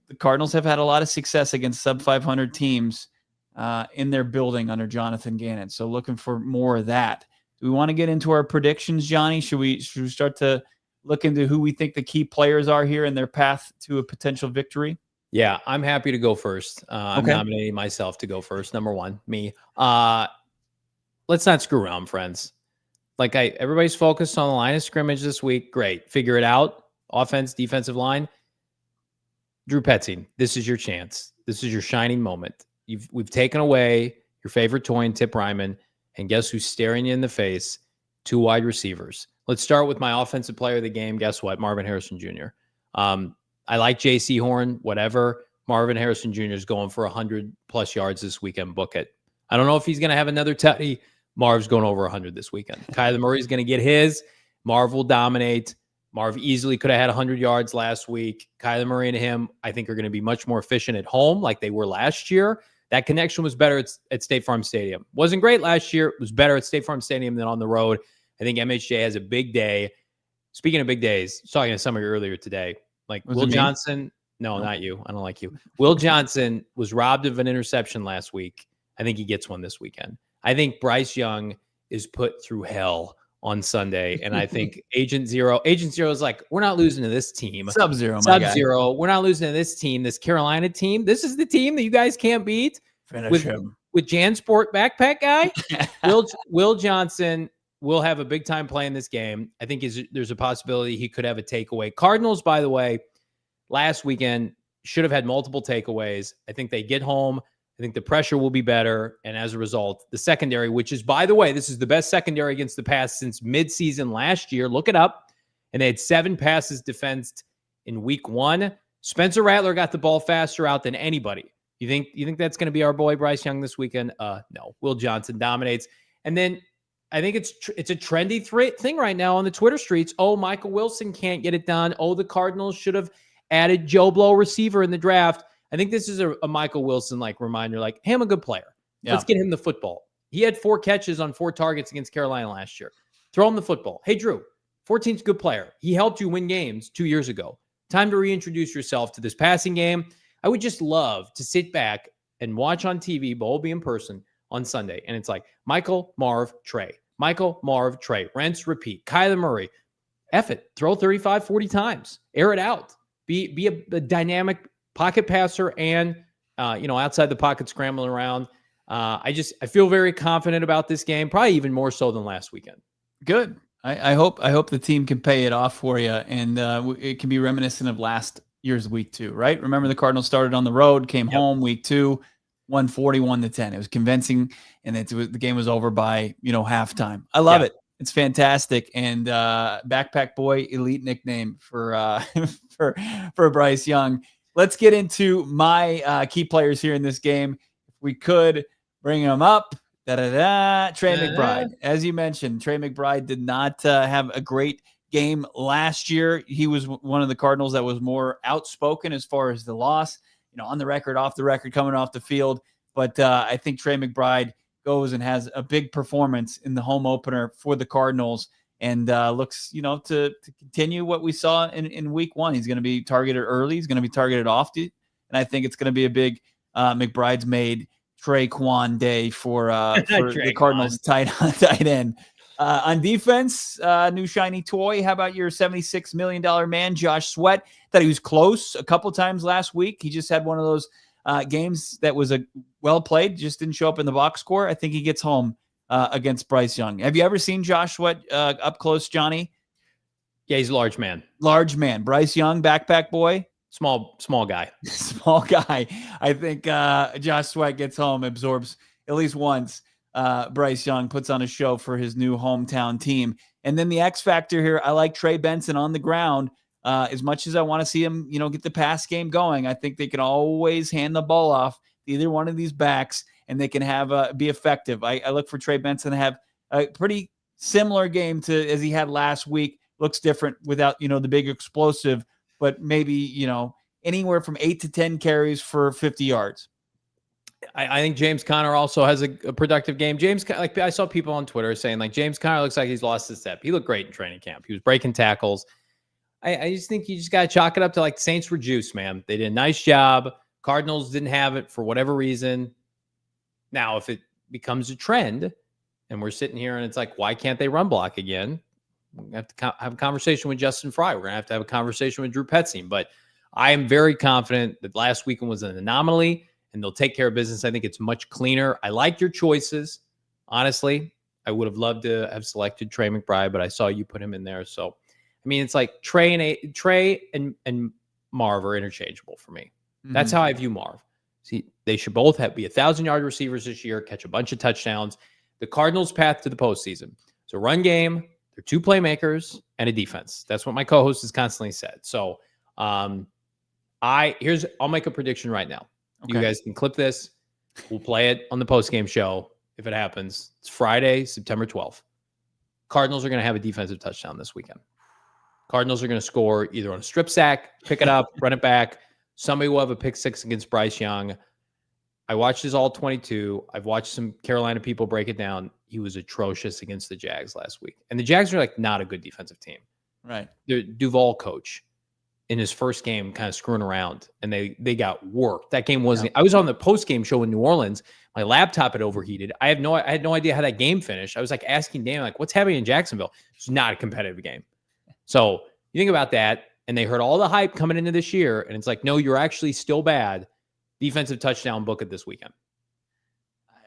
the Cardinals have had a lot of success against sub-500 teams in their building under Jonathan Gannon. So looking for more of that. Do we want to get into our predictions, Johnny? Should we start to look into who we think the key players are here in their path to a potential victory? Yeah, I'm happy to go first. I'm nominating myself to go first. Number one, me. Let's not screw around, friends. Everybody's focused on the line of scrimmage this week. Great. Figure it out. Offense, defensive line. Drew Petzing, this is your chance. This is your shining moment. We've taken away your favorite toy in Tip Ryman, and guess who's staring you in the face? 2 wide receivers. Let's start with my offensive player of the game. Guess what? Marvin Harrison Jr. I like J.C. Horn, whatever. Marvin Harrison Jr. is going for 100-plus yards this weekend. Book it. I don't know if he's going to have another tutty. Marv's going over 100 this weekend. Kyler Murray's going to get his. Marv will dominate. Marv easily could have had 100 yards last week. Kyler Murray and him, I think, are going to be much more efficient at home like they were last year. That connection was better at State Farm Stadium. Wasn't great last year. It was better at State Farm Stadium than on the road. I think MHJ has a big day. Speaking of big days, I was talking to somebody earlier today. Will Johnson, no, not you. I don't like you. Will Johnson was robbed of an interception last week. I think he gets one this weekend. I think Bryce Young is put through hell on Sunday. And I think Agent Zero is like, we're not losing to this team. Sub-Zero. We're not losing to this team, this Carolina team. This is the team that you guys can't beat. Finish him. With JanSport backpack guy. Will Johnson will have a big time play in this game. I think there's a possibility he could have a takeaway. Cardinals, by the way, last weekend should have had multiple takeaways. I think they get home. I think the pressure will be better. And as a result, the secondary, which is, by the way, this is the best secondary against the pass since midseason last year. Look it up. And they had 7 passes defensed in week 1. Spencer Rattler got the ball faster out than anybody. You think that's going to be our boy Bryce Young this weekend? No. Will Johnson dominates. And then I think it's a trendy thing right now on the Twitter streets. Oh, Michael Wilson can't get it done. Oh, the Cardinals should have added Joe Blow receiver in the draft. I think this is a Michael Wilson reminder, hey, I'm a good player. Yeah. Let's get him the football. He had 4 catches on 4 targets against Carolina last year. Throw him the football. Hey, Drew, 14's a good player. He helped you win games 2 years ago. Time to reintroduce yourself to this passing game. I would just love to sit back and watch on TV, but we'll be in person on Sunday. And it's like Michael, Marv, Trey. Michael, Marv, Trey. Rinse, repeat. Kyler Murray. F it. Throw 35, 40 times. Air it out. Be a dynamic pocket passer and, outside the pocket scrambling around. I feel very confident about this game, probably even more so than last weekend. Good. I hope the team can pay it off for you, and it can be reminiscent of last year's week 2, right? Remember the Cardinals started on the road, came home week 2, won 41-10. It was convincing, and the game was over by halftime. I love it. It's fantastic, and Backpack Boy, elite nickname for for Bryce Young. Let's get into my key players here in this game. If we could bring them up. Trey McBride. As you mentioned, Trey McBride did not have a great game last year. He was one of the Cardinals that was more outspoken as far as the loss, on the record, off the record, coming off the field. But I think Trey McBride goes and has a big performance in the home opener for the Cardinals and looks, to continue what we saw in week 1. He's going to be targeted early. He's going to be targeted often. And I think it's going to be a big McBride's made Traquan day for the Cardinals tight end. On defense, new shiny toy. How about your $76 million man, Josh Sweat? Thought he was close a couple times last week. He just had one of those games that was well played, just didn't show up in the box score. I think he gets home against Bryce Young. Have you ever seen Josh Sweat up close, Johnny? Yeah, he's a large man. Large man. Bryce Young, backpack boy. Small guy. Small guy. I think Josh Sweat gets home, absorbs at least once. Bryce Young puts on a show for his new hometown team. And then the X factor here, I like Trey Benson on the ground. As much as I want to see him, get the pass game going, I think they can always hand the ball off to either one of these backs, and they can have be effective. I look for Trey Benson to have a pretty similar game to as he had last week. Looks different without the big explosive, but maybe anywhere from 8 to 10 carries for 50 yards. I think James Conner also has a productive game. I saw people on Twitter saying James Conner looks like he's lost his step. He looked great in training camp. He was breaking tackles. I just think you just got to chalk it up to the Saints were juiced, man. They did a nice job. Cardinals didn't have it for whatever reason. Now, if it becomes a trend and we're sitting here and it's why can't they run block again? We have to have a conversation with Justin Fry. We're going to have a conversation with Drew Petzing. But I am very confident that last weekend was an anomaly and they'll take care of business. I think it's much cleaner. I like your choices. Honestly, I would have loved to have selected Trey McBride, but I saw you put him in there. So, it's Trey and Marv are interchangeable for me. Mm-hmm. That's how I view Marv. See, they should both be 1,000-yard receivers this year, catch a bunch of touchdowns. The Cardinals' path to the postseason. So run game, they're 2 playmakers and a defense. That's what my co-host has constantly said. So I'll make a prediction right now. Okay. You guys can clip this. We'll play it on the postgame show if it happens. It's Friday, September 12th. Cardinals are going to have a defensive touchdown this weekend. Cardinals are going to score either on a strip sack, pick it up, run it back. Somebody will have a pick 6 against Bryce Young. I watched his all 22. I've watched some Carolina people break it down. He was atrocious against the Jags last week. And the Jags are not a good defensive team. Right. The Duval coach in his first game kind of screwing around, and they got worked. That game wasn't – I was on the post-game show in New Orleans. My laptop had overheated. I had no idea how that game finished. I was asking Dan, what's happening in Jacksonville? It's not a competitive game. So you think about that, and they heard all the hype coming into this year, and it's no, you're actually still bad. Defensive touchdown, book it this weekend.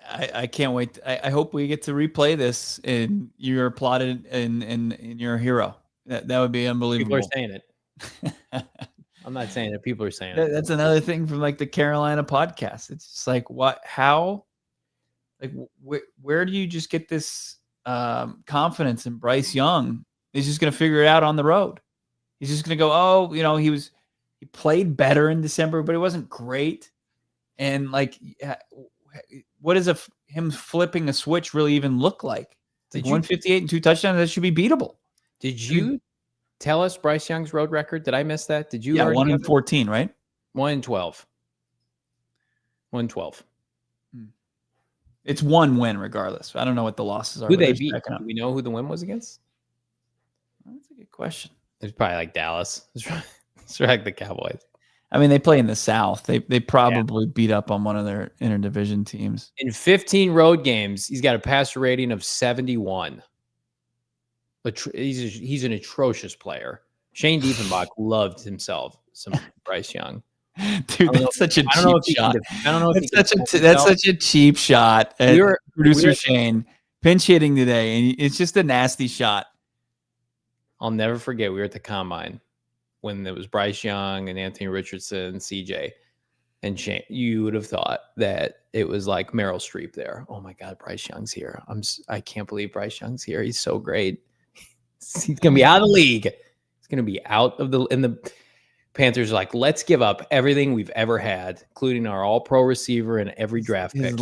I can't wait. I hope we get to replay this, and you're applauded and you're a hero. That would be unbelievable. People are saying it. I'm not saying it. People are saying it. That's another thing from the Carolina podcast. It's just what, how, where do you just get this confidence in Bryce Young? He's just going to figure it out on the road. He's just going to go, he played better in December, but it wasn't great. And what does him flipping a switch really even look like? It's 158 and 2 touchdowns. That should be beatable. Did you tell us Bryce Young's road record? Did I miss that? Did you? Yeah, 1-14, right? 1-12. 1-12. It's one win regardless. I don't know what the losses are. Who they beat? Do we know who the win was against? That's a good question. It's probably Dallas. It's probably the Cowboys. I mean, they play in the South. They probably beat up on one of their interdivision teams. In 15 road games, he's got a passer rating of 71. He's an atrocious player. Shane Diefenbach loved himself some Bryce Young. Dude, that's such a cheap shot. I don't know if that's such a cheap shot. Producer Shane pinch hitting today, and it's just a nasty shot. I'll never forget. We were at the combine when there was Bryce Young and Anthony Richardson, CJ, and Shane. You would have thought that it was like Meryl Streep there. Oh my God, Bryce Young's here! I can't believe Bryce Young's here. He's so great. He's gonna be out of the league. He's gonna be out of the Panthers are like, let's give up everything we've ever had, including our all-pro receiver and every draft pick.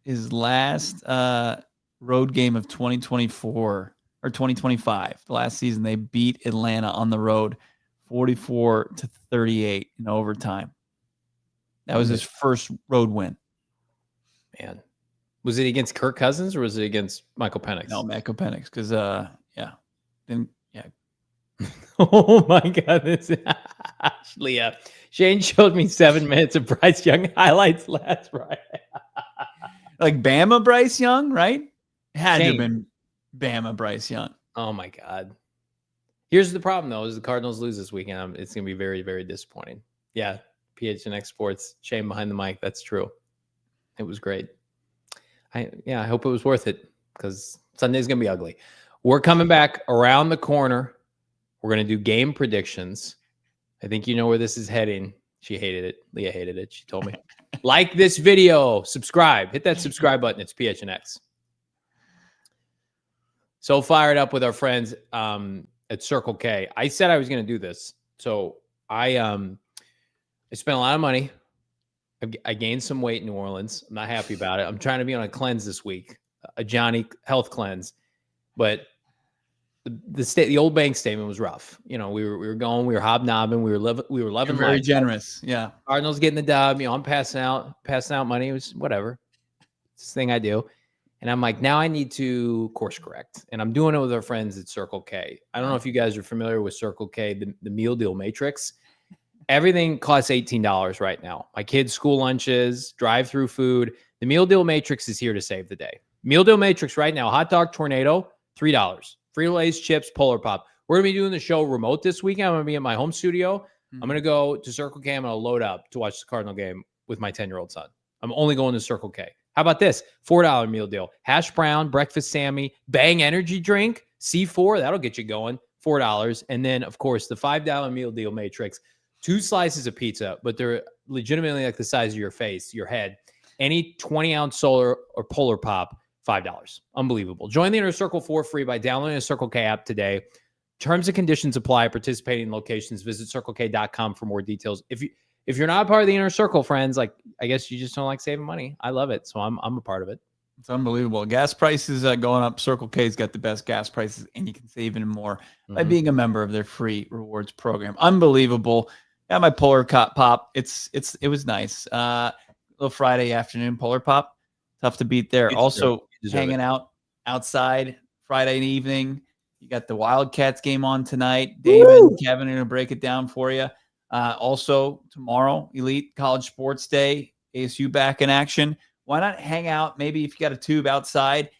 His last road game of 2024 or 2025, the last season, they beat Atlanta on the road 44-38 in overtime. That was his first road win. Man. Was it against Kirk Cousins or was it against Michael Penix? No, Michael Penix, because Oh my God. Leah. Shane showed me 7 minutes of Bryce Young highlights last Friday. Like Bama Bryce Young, right? It had to have been Bama Bryce Young. Oh my God. Here's the problem though, is the Cardinals lose this weekend. It's gonna be very, very disappointing. Yeah. PHNX Sports, Shane behind the mic. That's true. It was great. I hope it was worth it because Sunday's gonna be ugly. We're coming back around the corner. We're going to do game predictions. I think you know where this is heading. She hated it. Leah hated it. She told me. Like this video. Subscribe. Hit that subscribe button. It's PHNX. So fired up with our friends at Circle K. I said I was going to do this. So I spent a lot of money. I gained some weight in New Orleans. I'm not happy about it. I'm trying to be on a cleanse this week, a Johnny health cleanse. But the old bank statement was rough. You know, we were going, we were hobnobbing, we were loving very life. Generous. Yeah. Cardinals getting the dub. You know, I'm passing out money. It was whatever. It's the thing I do. And I'm like, now I need to course correct. And I'm doing it with our friends at Circle K. I don't know if you guys are familiar with Circle K, the meal deal matrix. Everything costs $18 right now. My kids' school lunches, drive-through food. The meal deal matrix is here to save the day. Meal deal matrix right now, hot dog tornado, $3. Frito-Lay's chips, Polar Pop. We're going to be doing the show remote this weekend. I'm going to be in my home studio. I'm going to go to Circle K. I'm going to load up to watch the Cardinal game with my 10-year-old son. I'm only going to Circle K. How about this? $4 meal deal. Hash brown, breakfast Sammy, Bang energy drink, C4. That'll get you going. $4. And then, of course, the $5 meal deal matrix. 2 slices of pizza, but they're legitimately like the size of your face, your head. Any 20-ounce Solar or Polar Pop, $5. Unbelievable. Join the Inner Circle for free by downloading the Circle K app today. Terms and conditions apply. Participating locations. Visit CircleK.com for more details. If you're not a part of the Inner Circle, friends, like I guess you just don't like saving money. I love it, so I'm a part of it. It's unbelievable. Gas prices going up. Circle K's got the best gas prices, and you can save even more by being a member of their free rewards program. Unbelievable. Got my Polar Pop. It was nice. Little Friday afternoon Polar Pop. Tough to beat there. Also hanging out outside Friday evening. You got the Wildcats game on tonight. David and Kevin are going to break it down for you. Also tomorrow, Elite College Sports Day. ASU back in action. Why not hang out? Maybe if you got a tube outside,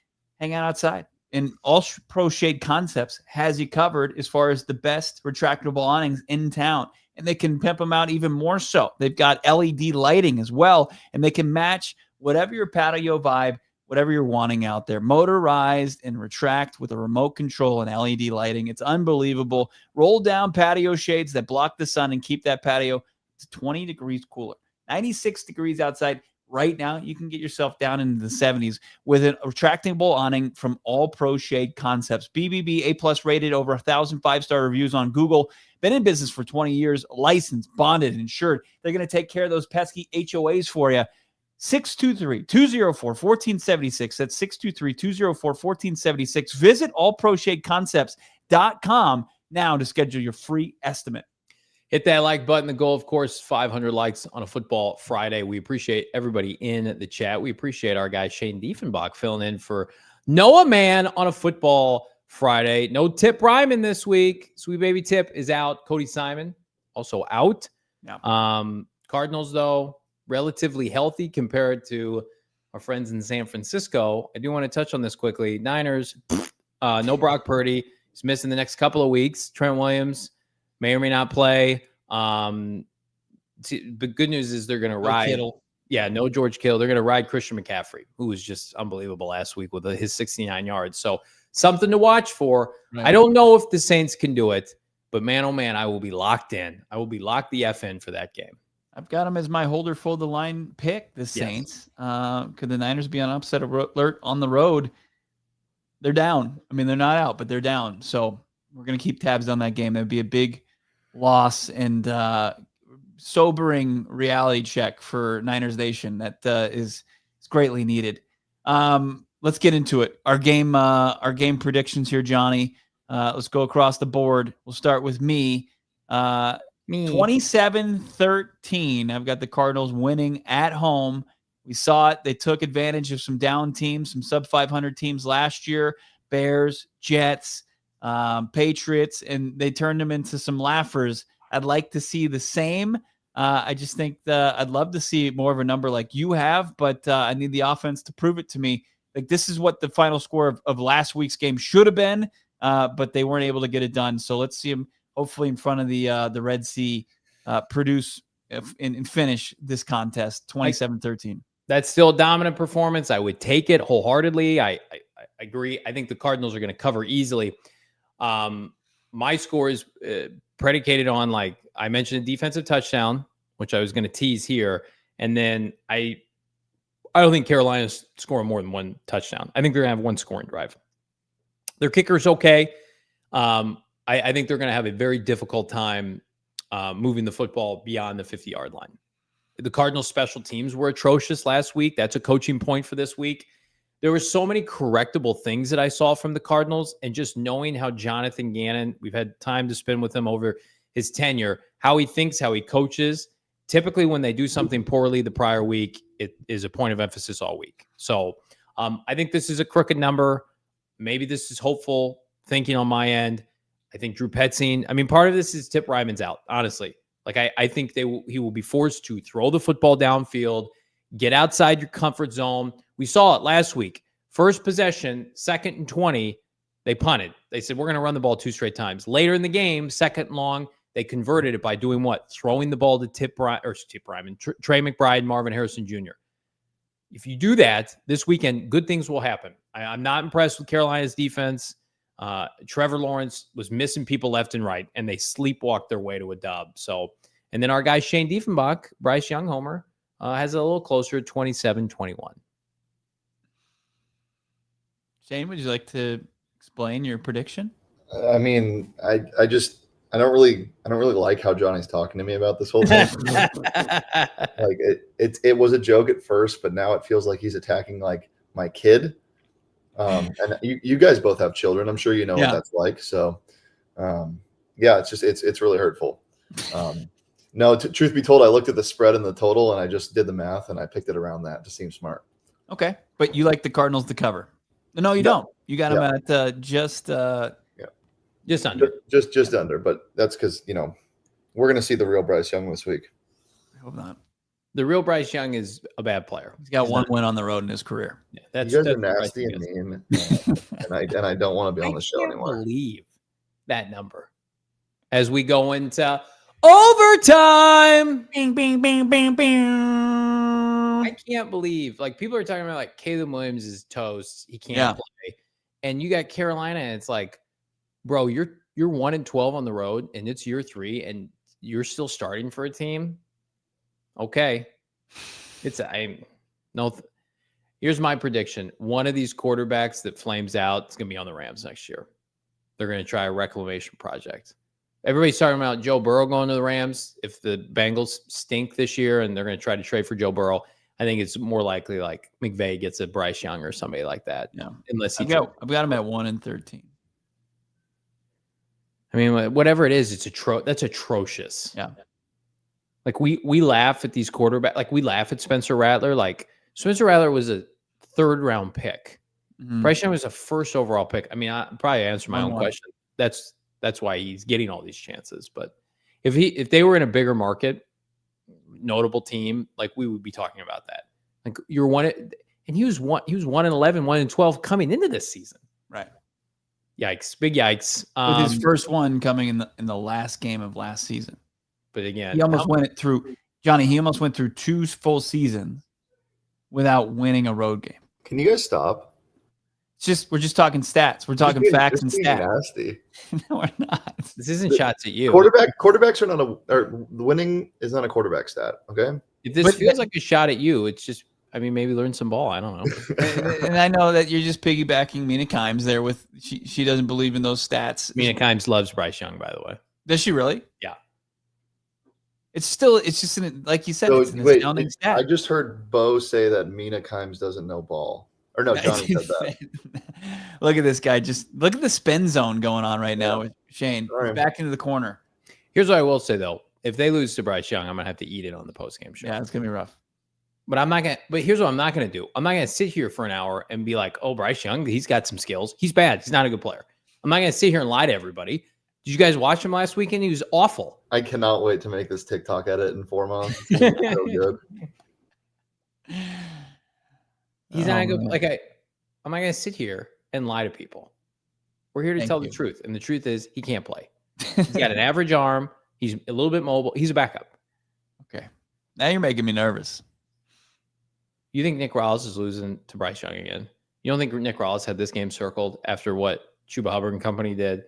hang out outside. And All Pro Shade Concepts has you covered as far as the best retractable awnings in town. And they can pimp them out even more so. They've got LED lighting as well, and they can match whatever your patio vibe, whatever you're wanting out there. Motorized and retract with a remote control and LED lighting. It's unbelievable. Roll down patio shades that block the sun and keep that patio to 20 degrees cooler. 96 degrees outside. Right now, you can get yourself down into the 70s with a retractable awning from All Pro Shade Concepts. BBB A+ rated, over 1,000 5-star reviews on Google. Been in business for 20 years, licensed, bonded, insured. They're going to take care of those pesky HOAs for you. 623-204-1476. That's 623-204-1476. Visit allproshadeconcepts.com now to schedule your free estimate. Hit that like button. The goal, of course, 500 likes on a football Friday. We appreciate everybody in the chat. We appreciate our guy Shane Diefenbach filling in for Noah Man on a football Friday. No Tip Ryman this week. Sweet Baby Tip is out. Cody Simon also out. Yeah. Cardinals, though, relatively healthy compared to our friends in San Francisco. I do want to touch on this quickly. Niners, no Brock Purdy. He's missing the next couple of weeks. Trent Williams may or may not play. But good news is they're going to ride. Kittle. Yeah, no George Kittle. They're going to ride Christian McCaffrey, who was just unbelievable last week with his 69 yards. So something to watch for. Right. I don't know if the Saints can do it, but man, oh man, I will be locked in. I will be locked the F in for that game. I've got them as my holder for the line pick, the Saints. Could the Niners be on upset alert on the road? They're down. I mean, they're not out, but they're down. So we're going to keep tabs on that game. That would be a big loss and sobering reality check for Niners Nation that is greatly needed. Let's get into it. Our game predictions here, Johnny. Let's go across the board. We'll start with me. 27-13. I've got the Cardinals winning at home. We saw it. They took advantage of some down teams, some sub 500 teams last year, Bears, Jets, Patriots, and they turned them into some laughers. I'd like to see the same. I just think I'd love to see more of a number like you have, but I need the offense to prove it to me. Like, this is what the final score of last week's game should have been, but they weren't able to get it done. So let's see them hopefully in front of the Red Sea produce and finish this contest 27-13. That's still a dominant performance. I would take it wholeheartedly. I agree. I think the Cardinals are going to cover easily. My score is predicated on, like I mentioned, a defensive touchdown, which I was going to tease here. And then I don't think Carolina's scoring more than one touchdown. I think they're going to have one scoring drive. Their kicker's okay. I think they're going to have a very difficult time moving the football beyond the 50-yard line. The Cardinals' special teams were atrocious last week. That's a coaching point for this week. There were so many correctable things that I saw from the Cardinals, and just knowing how Jonathan Gannon, we've had time to spend with him over his tenure, how he thinks, how he coaches. Typically, when they do something poorly the prior week, it is a point of emphasis all week. So I think this is a crooked number. Maybe this is hopeful thinking on my end. I think Drew Petzing, I mean, part of this is Tip Ryman's out, honestly. Like, I think he will be forced to throw the football downfield, get outside your comfort zone. We saw it last week. First possession, 2nd and 20, they punted. They said, we're going to run the ball 2 straight times. Later in the game, 2nd and long, they converted it by doing what? Throwing the ball to Trey McBride, Marvin Harrison Jr. If you do that this weekend, good things will happen. I'm not impressed with Carolina's defense. Trevor Lawrence was missing people left and right, and they sleepwalked their way to a dub. So, and then our guy Shane Diefenbach, Bryce Young homer, has a little closer at 27-21. Shane, would you like to explain your prediction? I mean, I don't really like how Johnny's talking to me about this whole thing. Like it was a joke at first, but now it feels like he's attacking like my kid. And you guys both have children. I'm sure you know what that's like. So, it's really hurtful. No, truth be told, I looked at the spread and the total, and I just did the math, and I picked it around that to seem smart. Okay, but you like the Cardinals to cover? No, you don't. You got them at just under. Just under. But that's because we're going to see the real Bryce Young this week. I hope not. The real Bryce Young is a bad player. He's got one win on the road in his career. Yeah, you guys are nasty and mean, and I don't want to be on the show anymore. I can't believe that number as we go into overtime. Bing, bing, bing, bing, bing. I can't believe, like, people are talking about like Caleb Williams is toast. He can't play, and you got Carolina, and it's like, bro, you're 1-12 on the road, and it's year 3, and you're still starting for a team. Okay. Here's my prediction. One of these quarterbacks that flames out is going to be on the Rams next year. They're going to try a reclamation project. Everybody's talking about Joe Burrow going to the Rams. If the Bengals stink this year and they're going to try to trade for Joe Burrow, I think it's more likely like McVay gets a Bryce Young or somebody like that. No, unless I've got him at 1-13. I mean, whatever it is, that's atrocious. Yeah. Like we laugh at these quarterbacks. Like we laugh at Spencer Rattler. Like Spencer Rattler was a 3rd-round pick. Mm-hmm. Bryce Young was a 1st overall pick. I mean, I probably answered my own question. That's why he's getting all these chances. But if they were in a bigger market, notable team, like we would be talking about that. Like you're one, and he was 1-11, 1-12 coming into this season. Right. Yikes! Big yikes! With his first one coming in the last game of last season. But again, he almost went through. Johnny, he almost went through 2 full seasons without winning a road game. Can you guys stop? We're just talking stats. We're talking facts and stats. Nasty. No, we're not. This isn't shots at you. Quarterbacks are not or winning is not a quarterback stat. Okay. If this feels like a shot at you, it's just. I mean, maybe learn some ball. I don't know. And I know that you're just piggybacking Mina Kimes there with she doesn't believe in those stats. Mina Kimes loves Bryce Young, by the way. Does she really? Yeah. It's just like you said, it's an astounding stat. I just heard Bo say that Mina Kimes doesn't know ball. Or no, Johnny said that. Look at this guy. Just look at the spin zone going on right now with Shane. Right. Back into the corner. Here's what I will say though. If they lose to Bryce Young, I'm gonna have to eat it on the postgame show. Yeah, it's gonna be rough. But here's what I'm not gonna do. I'm not gonna sit here for an hour and be like, oh, Bryce Young, he's got some skills. He's bad. He's not a good player. I'm not gonna sit here and lie to everybody. Did you guys watch him last weekend? He was awful. I cannot wait to make this TikTok edit in 4 months. It's so good. He's not good. Like I'm not gonna sit here and lie to people. We're here to tell the truth, and the truth is he can't play. He's got an average arm. He's a little bit mobile. He's a backup. Okay, now you're making me nervous. You think Nick Rawls is losing to Bryce Young again? You don't think Nick Rawls had this game circled after what Chuba Hubbard and company did?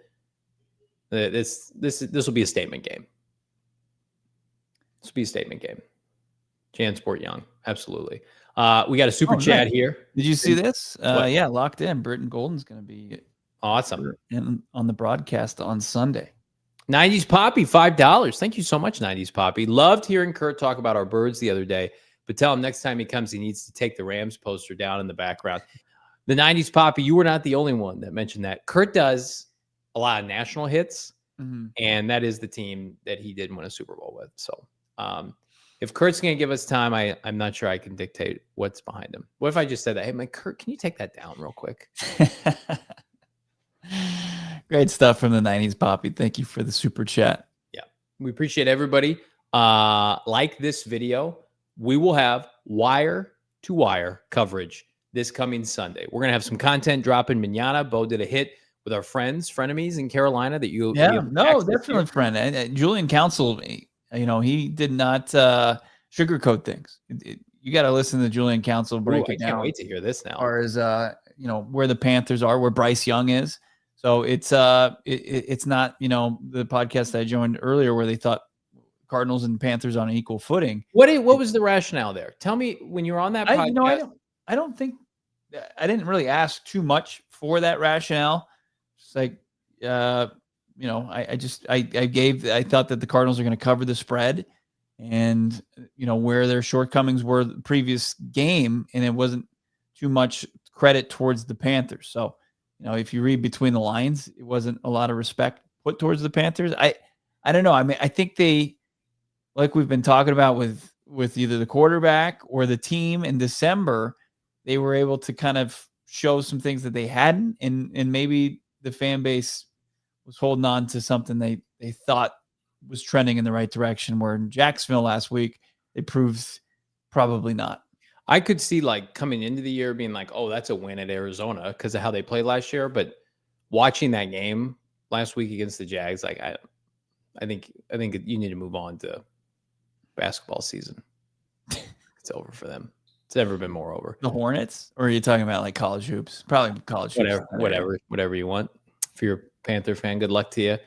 This will be a statement game. This will be a statement game. Jansport Young, absolutely. We got a super chat here. Did you see this? Yeah, locked in. Britton Golden's going to be awesome on the broadcast on Sunday. 90s Poppy, $5. Thank you so much, 90s Poppy. Loved hearing Kurt talk about our birds the other day, but tell him next time he comes, he needs to take the Rams poster down in the background. The 90s Poppy, you were not the only one that mentioned that. Kurt does a lot of national hits, and that is the team that he did win a Super Bowl with. So if Kurt's going to give us time, I'm not sure I can dictate what's behind him. What if I just said that? Hey, man, Kurt, can you take that down real quick? Great stuff from the 90s Poppy. Thank you for the super chat. Yeah, we appreciate everybody. Like this video. We will have wire-to-wire coverage this coming Sunday. We're going to have some content dropping manana. Bo did a hit with our frenemies in Carolina that you definitely friend. Julian Council, he did not sugarcoat things. You got to listen to Julian Council break it down. I can't wait to hear this now. As far as where the Panthers are, where Bryce Young is. So it's not the podcast that I joined earlier where they thought Cardinals and Panthers on an equal footing. What was the rationale there? Tell me when you were on that podcast. I don't think I didn't really ask too much for that rationale. It's like I thought that the Cardinals are going to cover the spread and where their shortcomings were the previous game, and it wasn't too much credit towards the Panthers. So, if you read between the lines, it wasn't a lot of respect put towards the Panthers. I don't know. I mean, I think they, like we've been talking about with either the quarterback or the team in December, they were able to kind of show some things that they hadn't, and maybe the fan base was holding on to something they thought was trending in the right direction, where in Jacksonville last week, it proves probably not. I could see like coming into the year being like, oh, that's a win at Arizona because of how they played last year. But watching that game last week against the Jags, like I think you need to move on to basketball season. It's over for them. It's never been more over. The Hornets, or are you talking about like college hoops? Probably college hoops. Whatever you want. If you're a Panther fan, good luck to you.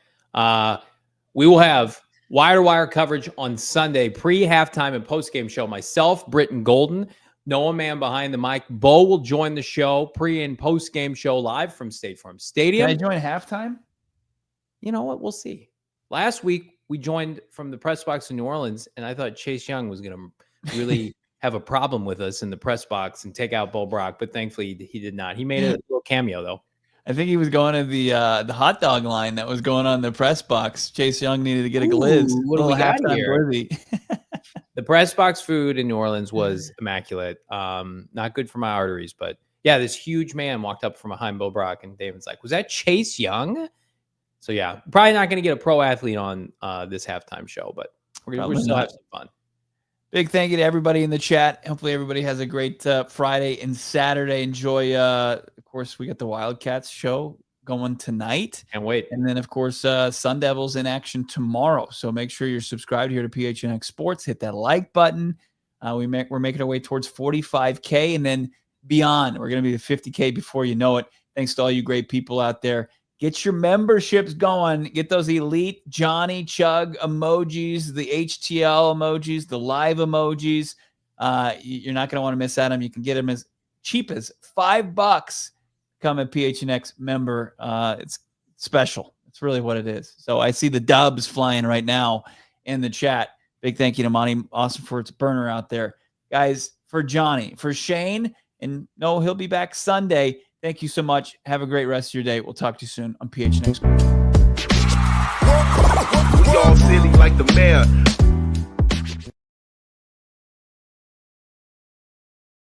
We will have wire-to-wire coverage on Sunday, pre-halftime and post-game show. Myself, Britton Golden, Noah Man behind the mic. Bo will join the show, pre- and post-game show live from State Farm Stadium. Can I join halftime? You know what? We'll see. Last week, we joined from the press box in New Orleans, and I thought Chase Young was going to really have a problem with us in the press box and take out Bo Brack, but thankfully he did not. He made a little cameo, though. I think he was going to the hot dog line that was going on in the press box. Chase Young needed to get a glizz. What do we got here? The press box food in New Orleans was immaculate. Not good for my arteries, but yeah, this huge man walked up from behind Bo Brack, and David's like, was that Chase Young? So yeah, probably not going to get a pro athlete on this halftime show, but we're still have some fun. Big thank you to everybody in the chat. Hopefully everybody has a great Friday and Saturday. Enjoy. Of course, we got the Wildcats show going tonight. Can't wait. And then, of course, Sun Devils in action tomorrow. So make sure you're subscribed here to PHNX Sports. Hit that like button. We're making our way towards 45K and then beyond. We're going to be to 50K before you know it. Thanks to all you great people out there. Get your memberships going. Get those elite Johnny Chug emojis, the HTL emojis, the live emojis. You're not going to want to miss out on them. You can get them as cheap as $5. Become a PHNX member. It's special. It's really what it is. So I see the dubs flying right now in the chat. Big thank you to Monty Austin for its burner out there. Guys, for Johnny, for Shane, and no, he'll be back Sunday. Thank you so much. Have a great rest of your day. We'll talk to you soon on PHNX. We all silly like the mayor.